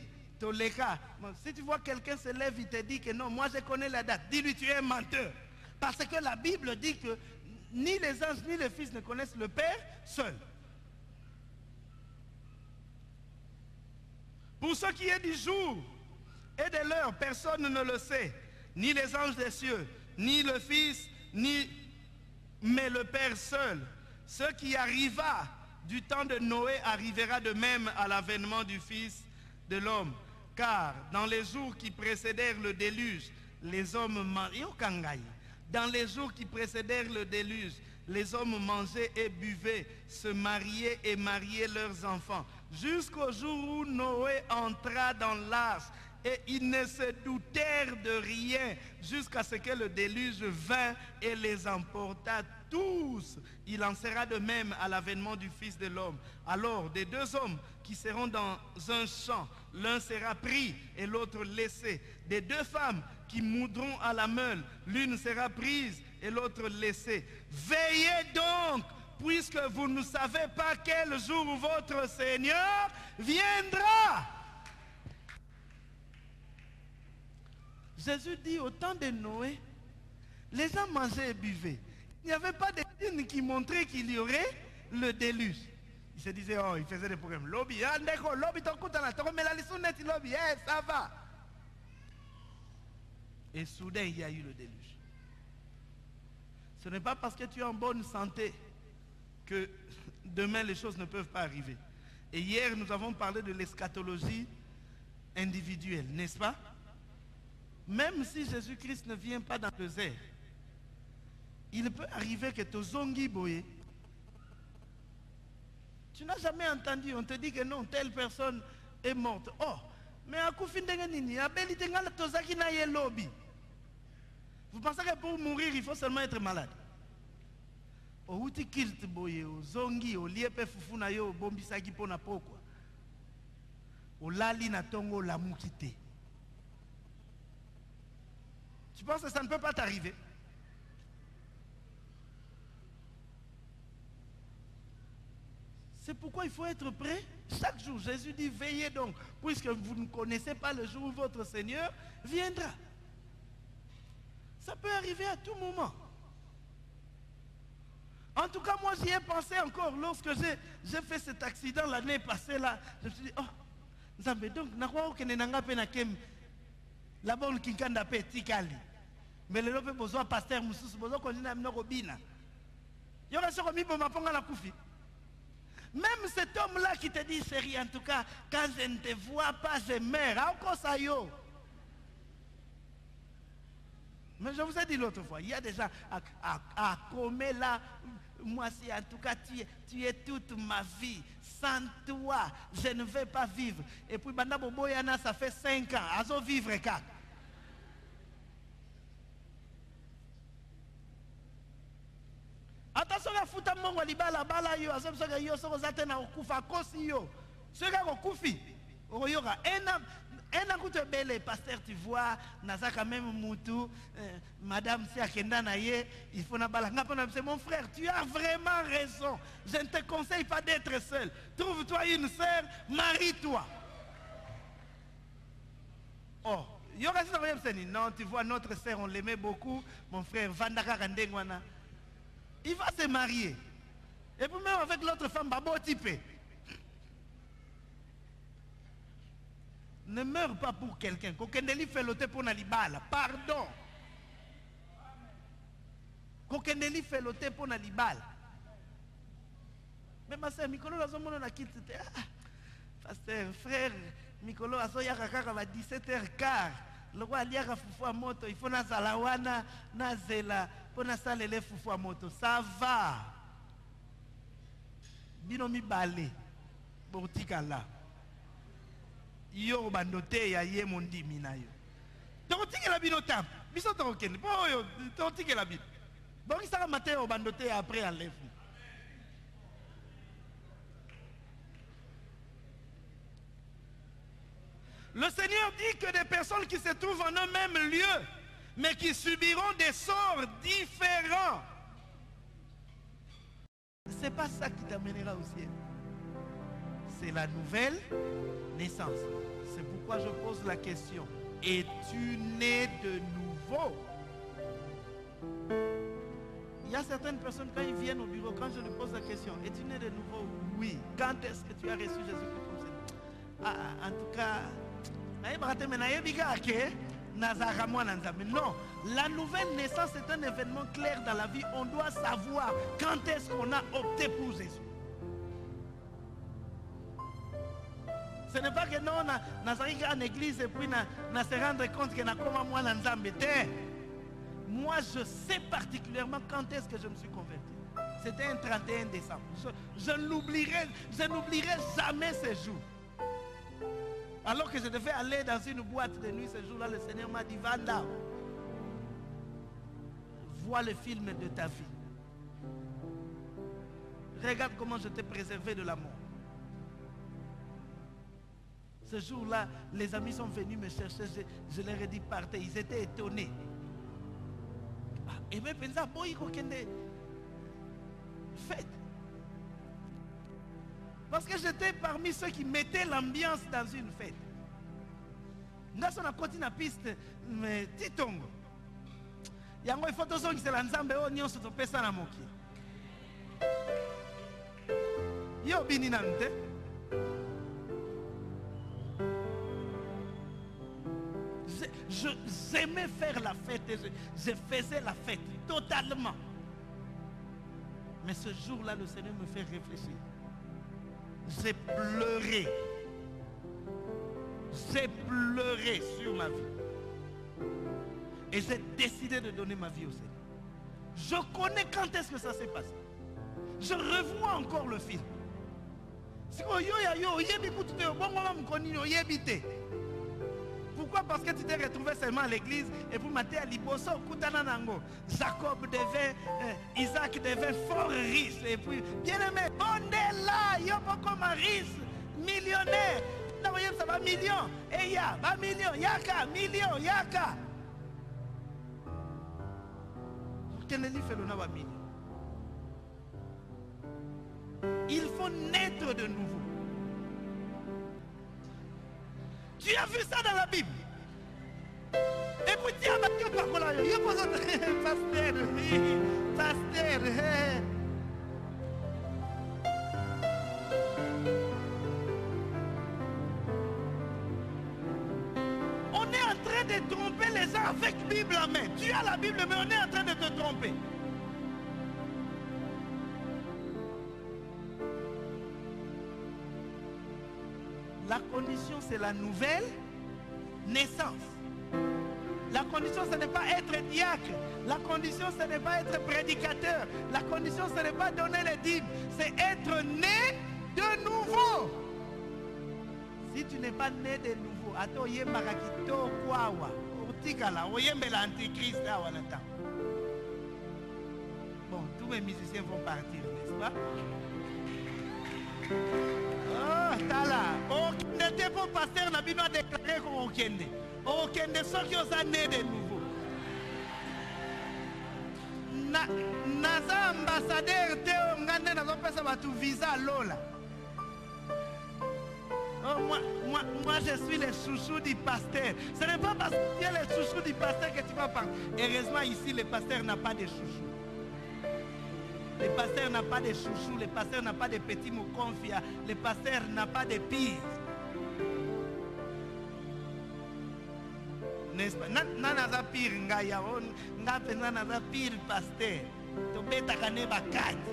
si tu vois quelqu'un se lève, il te dit que non, moi je connais la date, dis-lui tu es un menteur. Parce que la Bible dit que ni les anges ni le Fils ne connaissent le Père seul. Pour ce qui est du jour et de l'heure, personne ne le sait, ni les anges des cieux, ni le Fils, mais le Père seul. Ce qui arriva du temps de Noé arrivera de même à l'avènement du Fils de l'homme. Car dans les jours qui précédèrent le déluge, les hommes mangeaient et buvaient, se mariaient et mariaient leurs enfants, jusqu'au jour où Noé entra dans l'arche, et ils ne se doutèrent de rien, jusqu'à ce que le déluge vint et les emporta tous. Il en sera de même à l'avènement du Fils de l'homme. Alors, des deux hommes qui seront dans un champ, l'un sera pris et l'autre laissé. Des deux femmes qui moudront à la meule, l'une sera prise et l'autre laissée. Veillez donc, puisque vous ne savez pas quel jour votre Seigneur viendra. Jésus dit au temps de Noé, les gens mangeaient et buvaient. Il n'y avait pas de signes qui montraient qu'il y aurait le déluge. Ils se disaient, oh, ils faisaient des programmes. Lobby, ça va. Et soudain, il y a eu le déluge. Ce n'est pas parce que tu es en bonne santé que demain les choses ne peuvent pas arriver. Et hier, nous avons parlé de l'eschatologie individuelle, n'est-ce pas? Même si Jésus-Christ ne vient pas dans le désert, il peut arriver que tu zongi boye. Tu n'as jamais entendu, on te dit que non, telle personne est morte. Oh, mais à Koufindengeni, à Belitengal Tozaki na ye lobby. Vous pensez que pour mourir, il faut seulement être malade? O uti kilt boye, o zongi, o liepe fufuna yo, bombisaki pona pokwa. O lali na tongo la mukite. Tu penses que ça ne peut pas t'arriver? C'est pourquoi il faut être prêt chaque jour. Jésus dit, veillez donc, puisque vous ne connaissez pas le jour où votre Seigneur viendra. Ça peut arriver à tout moment. En tout cas, moi j'y ai pensé encore lorsque j'ai fait cet accident l'année passée là. Je me suis dit, oh, Zambé, donc, la bonne kinkanda pe tikali. Mais le lope besoin pasteur Moussous, besoin qu'on ait un robina. Il y aura sur mi pour m'apprendre la koufi. Même cet homme-là qui te dit, chérie, en tout cas, quand je ne te vois pas, je meurs. Encore ça, yo. Mais je vous ai dit l'autre fois, il y a des gens à comer là. Moi, si en tout cas, tu es toute ma vie. Sans toi, je ne vais pas vivre. Et puis, Banda Boboyana, ça fait 5 ans. Azo vivre, car. Attention à foutre mon libala bala yo, azom soga yo soko zatena okufa kosi yo. Soga okufi. Un coup de belle pasteur, tu vois, Naza quand même Moutou, madame si Akenda Naye, il faut n'abalanga. C'est mon frère, tu as vraiment raison. Je ne te conseille pas d'être seul. Trouve-toi une sœur, marie-toi. Oh, non, tu vois, notre sœur, on l'aimait beaucoup. Mon frère, Vandaka Kandengwana. Il va se marier. Et puis même avec l'autre femme, Babo Tipé. Ne meurs pas pour quelqu'un. Kokendeli fait l'ôté pour Nalibala. Pardon. Kokendeli fait l'ôté pour Nalibala. Mais ma soeur, Mikolo, la zone na quitte. Pasteur, frère, Mikolo, la zone yakaka va 17h15. Le roi Aliaka fufu à moto. Il faut na zalawana, na zela, pour na salele fufu à moto. Ça va. Binomi balé. Bortika là. Yo bandote ya ye mondi minayo. Tokotike la bino tam. Biso tokokende. Po yo tokotike la bino. Bon ça matin au bandote après enlève. Le Seigneur dit que des personnes qui se trouvent en un même lieu, mais qui subiront des sorts différents. C'est pas ça qui t'amènera au ciel. C'est la nouvelle naissance. C'est pourquoi je pose la question. Es-tu né de nouveau? Il y a certaines personnes, quand ils viennent au bureau, quand je leur pose la question, es-tu né de nouveau? Oui. Quand est-ce que tu as reçu Jésus-Christ comme Seigneur? En tout cas, non. La nouvelle naissance est un événement clair dans la vie. On doit savoir quand est-ce qu'on a opté pour Jésus. Ce n'est pas que non, on a en église et puis on se rendre compte que comme moi, moi, je sais particulièrement quand est-ce que je me suis converti. C'était un 31 décembre. Je n'oublierai jamais ce jour. Alors que je devais aller dans une boîte de nuit ce jour-là, le Seigneur m'a dit, Vanda, vois le film de ta vie. Regarde comment je t'ai préservé de la mort. Ce jour-là, les amis sont venus me chercher, je leur ai dit partez, ils étaient étonnés. Et bien, pensez, boy, faites. Parce que j'étais parmi ceux qui mettaient l'ambiance dans une fête. Nous avons continué la piste, mais titongo. Il y a une photo qui se l'ensemble, on y a un peu ça. Yo bininante. J'aimais faire la fête, je faisais la fête totalement. Mais ce jour-là, le Seigneur me fait réfléchir. J'ai pleuré. J'ai pleuré sur ma vie. Et j'ai décidé de donner ma vie au Seigneur. Je connais quand est-ce que ça s'est passé. Je revois encore le film. Pourquoi? Parce que tu t'es retrouvé seulement à l'église et pour mater à Liboso, Koutananango. Jacob devait, Isaac devait fort riche. Et puis, bien aimé, on est là, il y a beaucoup de riche, millionnaire. Là, vous voyez, ça va million. Et il y a, va million, yaka, million, yaka. Quel est le million? Il faut naître de nouveau. Tu as vu ça dans la Bible? Et puis tu as battu par là. Il y a pas de pasteur. On est en train de tromper les gens avec la Bible en main. Tu as la Bible, mais on est en train de te tromper. La condition, c'est la nouvelle naissance. La condition, ce n'est pas être diacre. La condition, ce n'est pas être prédicateur. La condition, ce n'est pas donner les dîmes. C'est être né de nouveau. Si tu n'es pas né de nouveau, bon, tous mes musiciens vont partir, n'est-ce pas? Oh, tala. Okende te pour pasteur na bino déclarer ko okende. Okende so ki osa né de nouveau. Naza ambassadeur te ngande nazo pesa batu visa lola. Oh, moi, je suis le chouchou du pasteur. Ce n'est pas parce que tu es le chouchou du pasteur que tu vas parler. Heureusement, ici, le pasteur n'a pas de chouchou. Le pasteur n'a pas de chouchou. Le pasteur n'a pas de petits mots confia. Le pasteur n'a pas de pire. N'est-ce pas? Nanaza pire ngaya. Nanaza pire pasteur. Tobeta kane bakati.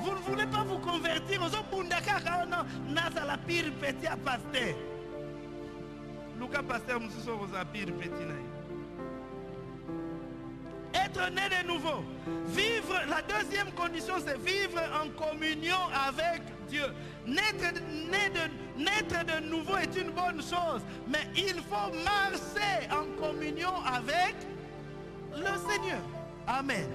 Vous ne voulez pas vous convertir aux Obundaka, non, Nasa la pire petit à pasteur. Luka pasteur, nous sommes aux pire petit. Être né de nouveau. Vivre, la deuxième condition, c'est vivre en communion avec Dieu. Naître de nouveau est une bonne chose, mais il faut marcher en communion avec le Seigneur. Amen.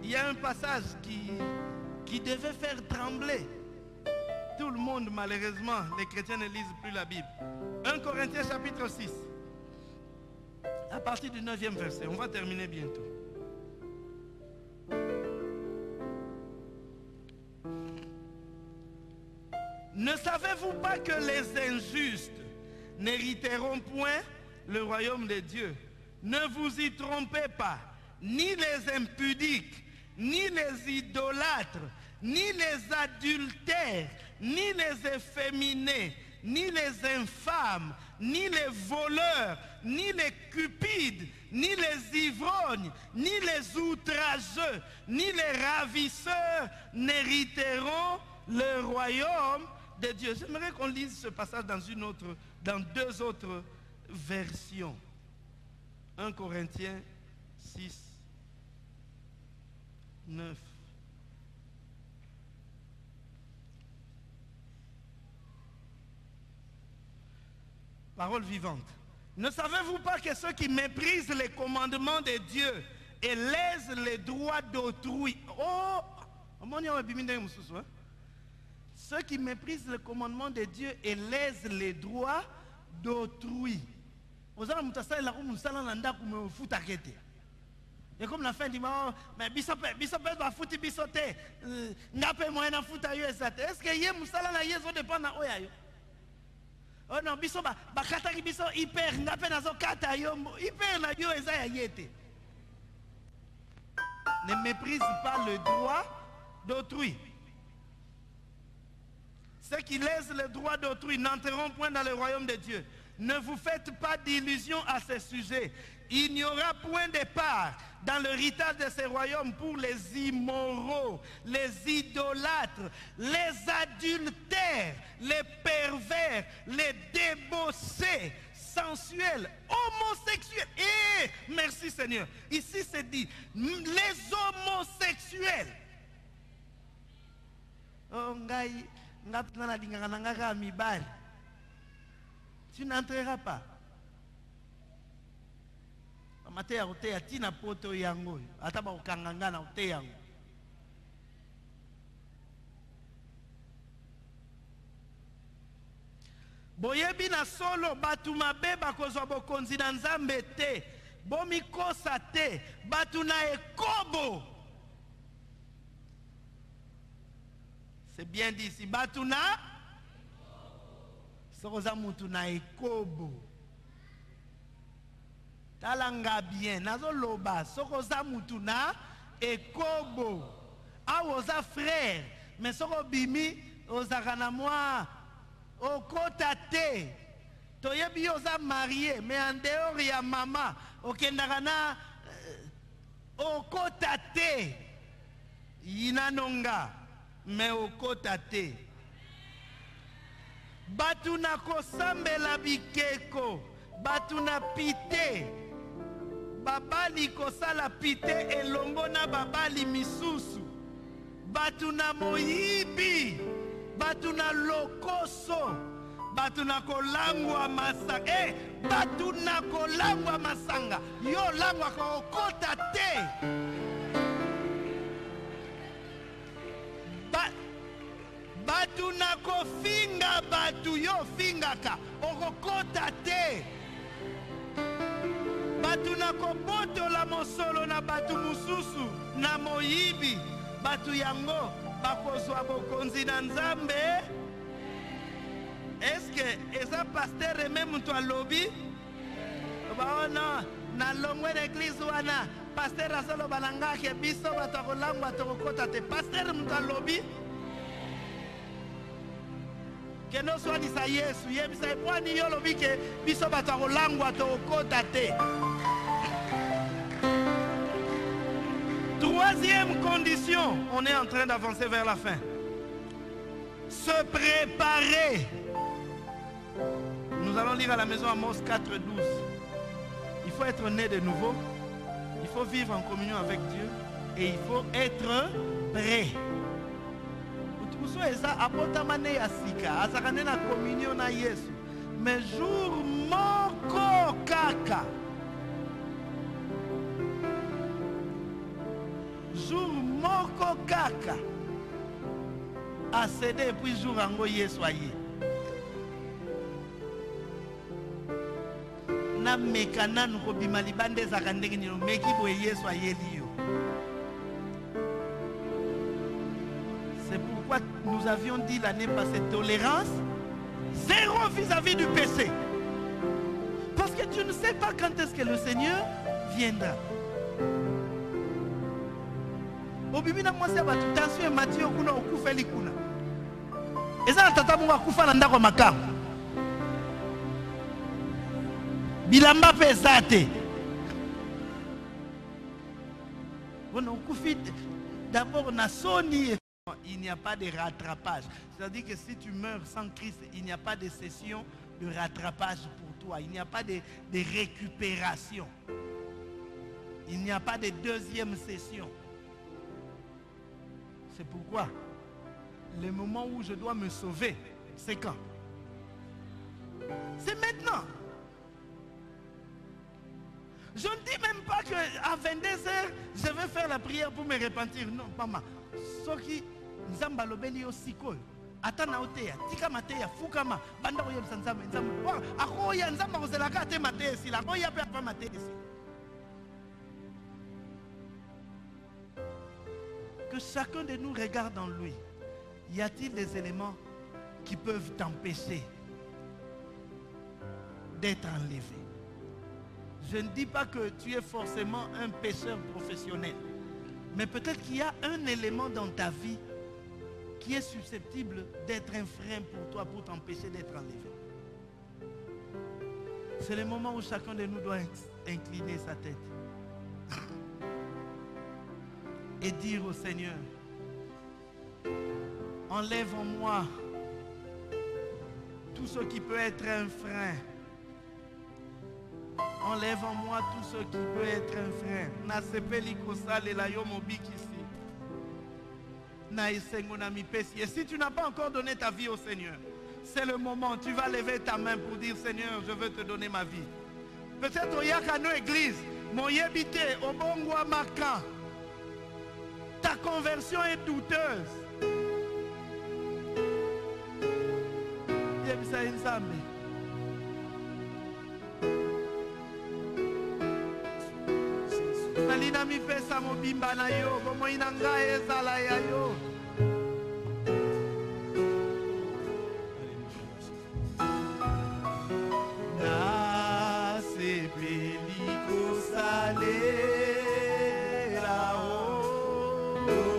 Il y a un passage qui devait faire trembler tout le monde. Malheureusement, les chrétiens ne lisent plus la Bible. 1 Corinthiens chapitre 6, à partir du 9e verset. On va terminer bientôt. Ne savez-vous pas que les injustes n'hériteront point le royaume de Dieu? Ne vous y trompez pas, ni les impudiques, ni les idolâtres, ni les adultères, ni les efféminés, ni les infâmes, ni les voleurs, ni les cupides, ni les ivrognes, ni les outrageux, ni les ravisseurs n'hériteront le royaume de Dieu. J'aimerais qu'on lise ce passage dans deux autres versions. 1 Corinthiens 6, 9. Parole vivante. Ne savez-vous pas que ceux qui méprisent les commandements de Dieu et lèsent les droits d'autrui, ceux qui méprisent le commandement de Dieu et lèsent les droits d'autrui. Et comme la fin du moment, mais bisope va foutre bisote, n'a pas moyen de foutre ailleurs. Est-ce que yé moussala na yezo dépend na oyayo? Oh non, biso ba kata ki biso hyper, n'a pas nazo kata yo hyper na yo eza ya yete. Ne méprise pas le droit d'autrui. Ceux qui laissent le droit d'autrui n'entreront point dans le royaume de Dieu. Ne vous faites pas d'illusions à ce sujet. Il n'y aura point de part dans l'héritage de ce royaume pour les immoraux, les idolâtres, les adultères, les pervers, les débauchés, sensuels, homosexuels. Et merci Seigneur. Ici c'est dit, les homosexuels. Oh, tu n'entreras pas. Matea otea tina poto yango ataba ukanganga na otea yango. Boyebi na solo batu mabe bakozwa bokonzi na Nzambe te, bomikosa te, batu na ekobo. C'est bien dit ici, batu na sokoza mutu na ekobo. Talanga bien, nazo loba, sokoza mutu na ekobo. Awoza frère, mais soko bimi ozaka na moi okota te. Toyebi oza marié, mais en dehors ya mama okendaka na okota te. Inanonga, mais okota te. Batu na kosambela bikeko, batu na pite. Babali kosala pite elongo na babali misusu. Batu na moyibi, batu na lokoso, batu na kolangwa masanga. Batu na kolangwa masanga. Yo langwa ko okota te. batu yo fingaka okokota te. Batu na kobotola mosolo na batu mususu na moyibi, batu yango bakozwa bokonzi na Nzambe. Est-ce que eza pasteur même to alobi? Baona na longwe l'église wana pasteur asolo balanga ke biso batakolangwa tokokota te. Pasteur mtu alobi? Que no soit ni sa Yesu, yebisa epwani yo lobi ke biso batakolangwa tokokota te. Troisième condition, on est en train d'avancer vers la fin. Se préparer. Nous allons lire à la maison Amos 4:12. Il faut être né de nouveau, il faut vivre en communion avec Dieu et il faut être prêt. Mais jour moko kaka. Jour moko kaka. A cédé puis jour ango yesoye. Na mekana nuko bimalibande zakandenge ni meki boye yesoye liyo. C'est pourquoi nous avions dit l'année passée tolérance zéro vis-à-vis du péché. Parce que tu ne sais pas quand est-ce que le Seigneur viendra. Obibina mwasi abatu tension Mathieu kuna okufeli kuna. Eza na tata mungu akufa na ndako makamu. Bilamba pesa te. Bon okufi d'abord na soni. Il n'y a pas de rattrapage. C'est-à-dire que si tu meurs sans Christ, il n'y a pas de session de rattrapage pour toi. Il n'y a pas de récupération. Il n'y a pas de deuxième session. C'est pourquoi le moment où je dois me sauver, c'est quand? C'est maintenant. Je ne dis même pas qu'à 22h, je vais faire la prière pour me repentir. Non, maman. Ce qui Nzamba lobeli yo sikoyo atana oteya tika mateya fukama banda ko yebisa Nzamba Nzamba akoya Nzamba kozelaka te mateya sila koya pe pa mateya sila. Que chacun de nous regarde en lui. Y a-t-il des éléments qui peuvent t'empêcher d'être enlevé? Je ne dis pas que tu es forcément un pécheur professionnel. Mais peut-être qu'il y a un élément dans ta vie qui est susceptible d'être un frein pour toi, pour t'empêcher d'être enlevé. C'est le moment où chacun de nous doit incliner sa tête et dire au Seigneur, enlève en moi tout ce qui peut être un frein. Enlève en moi tout ce qui peut être un frein. Et si tu n'as pas encore donné ta vie au Seigneur, c'est le moment, tu vas lever ta main pour dire, Seigneur, je veux te donner ma vie. Peut-être au Yakano Église, mon yébité, au Bongwa Makan, ta conversion est douteuse. Yebisa Nzambe. Salina mi pesa mo bimba na yo, bomo inanga ezala ya yo. Na se peliko sale la o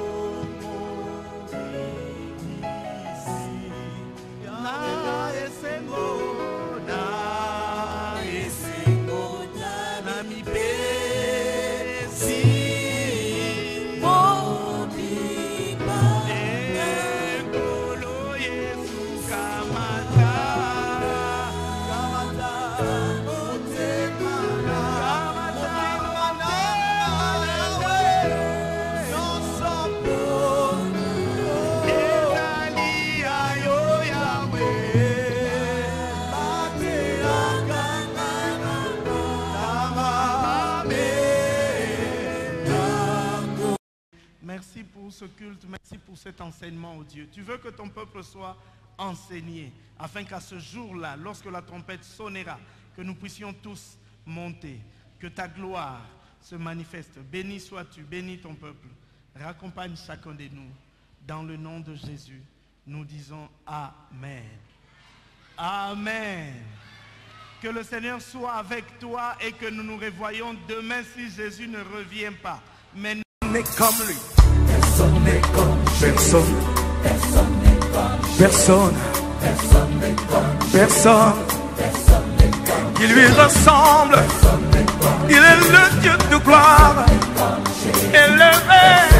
mo isi na esengo na mi Merci pour ce culte, merci pour cet enseignement, oh Dieu. Tu veux que ton peuple soit enseigner, afin qu'à ce jour-là, lorsque la trompette sonnera, que nous puissions tous monter, que ta gloire se manifeste. Béni sois-tu, bénis ton peuple. Raccompagne chacun de nous. Dans le nom de Jésus, nous disons Amen. Amen. Que le Seigneur soit avec toi et que nous nous revoyons demain si Jésus ne revient pas. Mais n'est comme lui. Personne n'est comme personne. Personne n'est comme personne. Personne n'est comme personne. Personne n'est comme qui lui ressemble. Il est le Dieu de gloire. Élevé.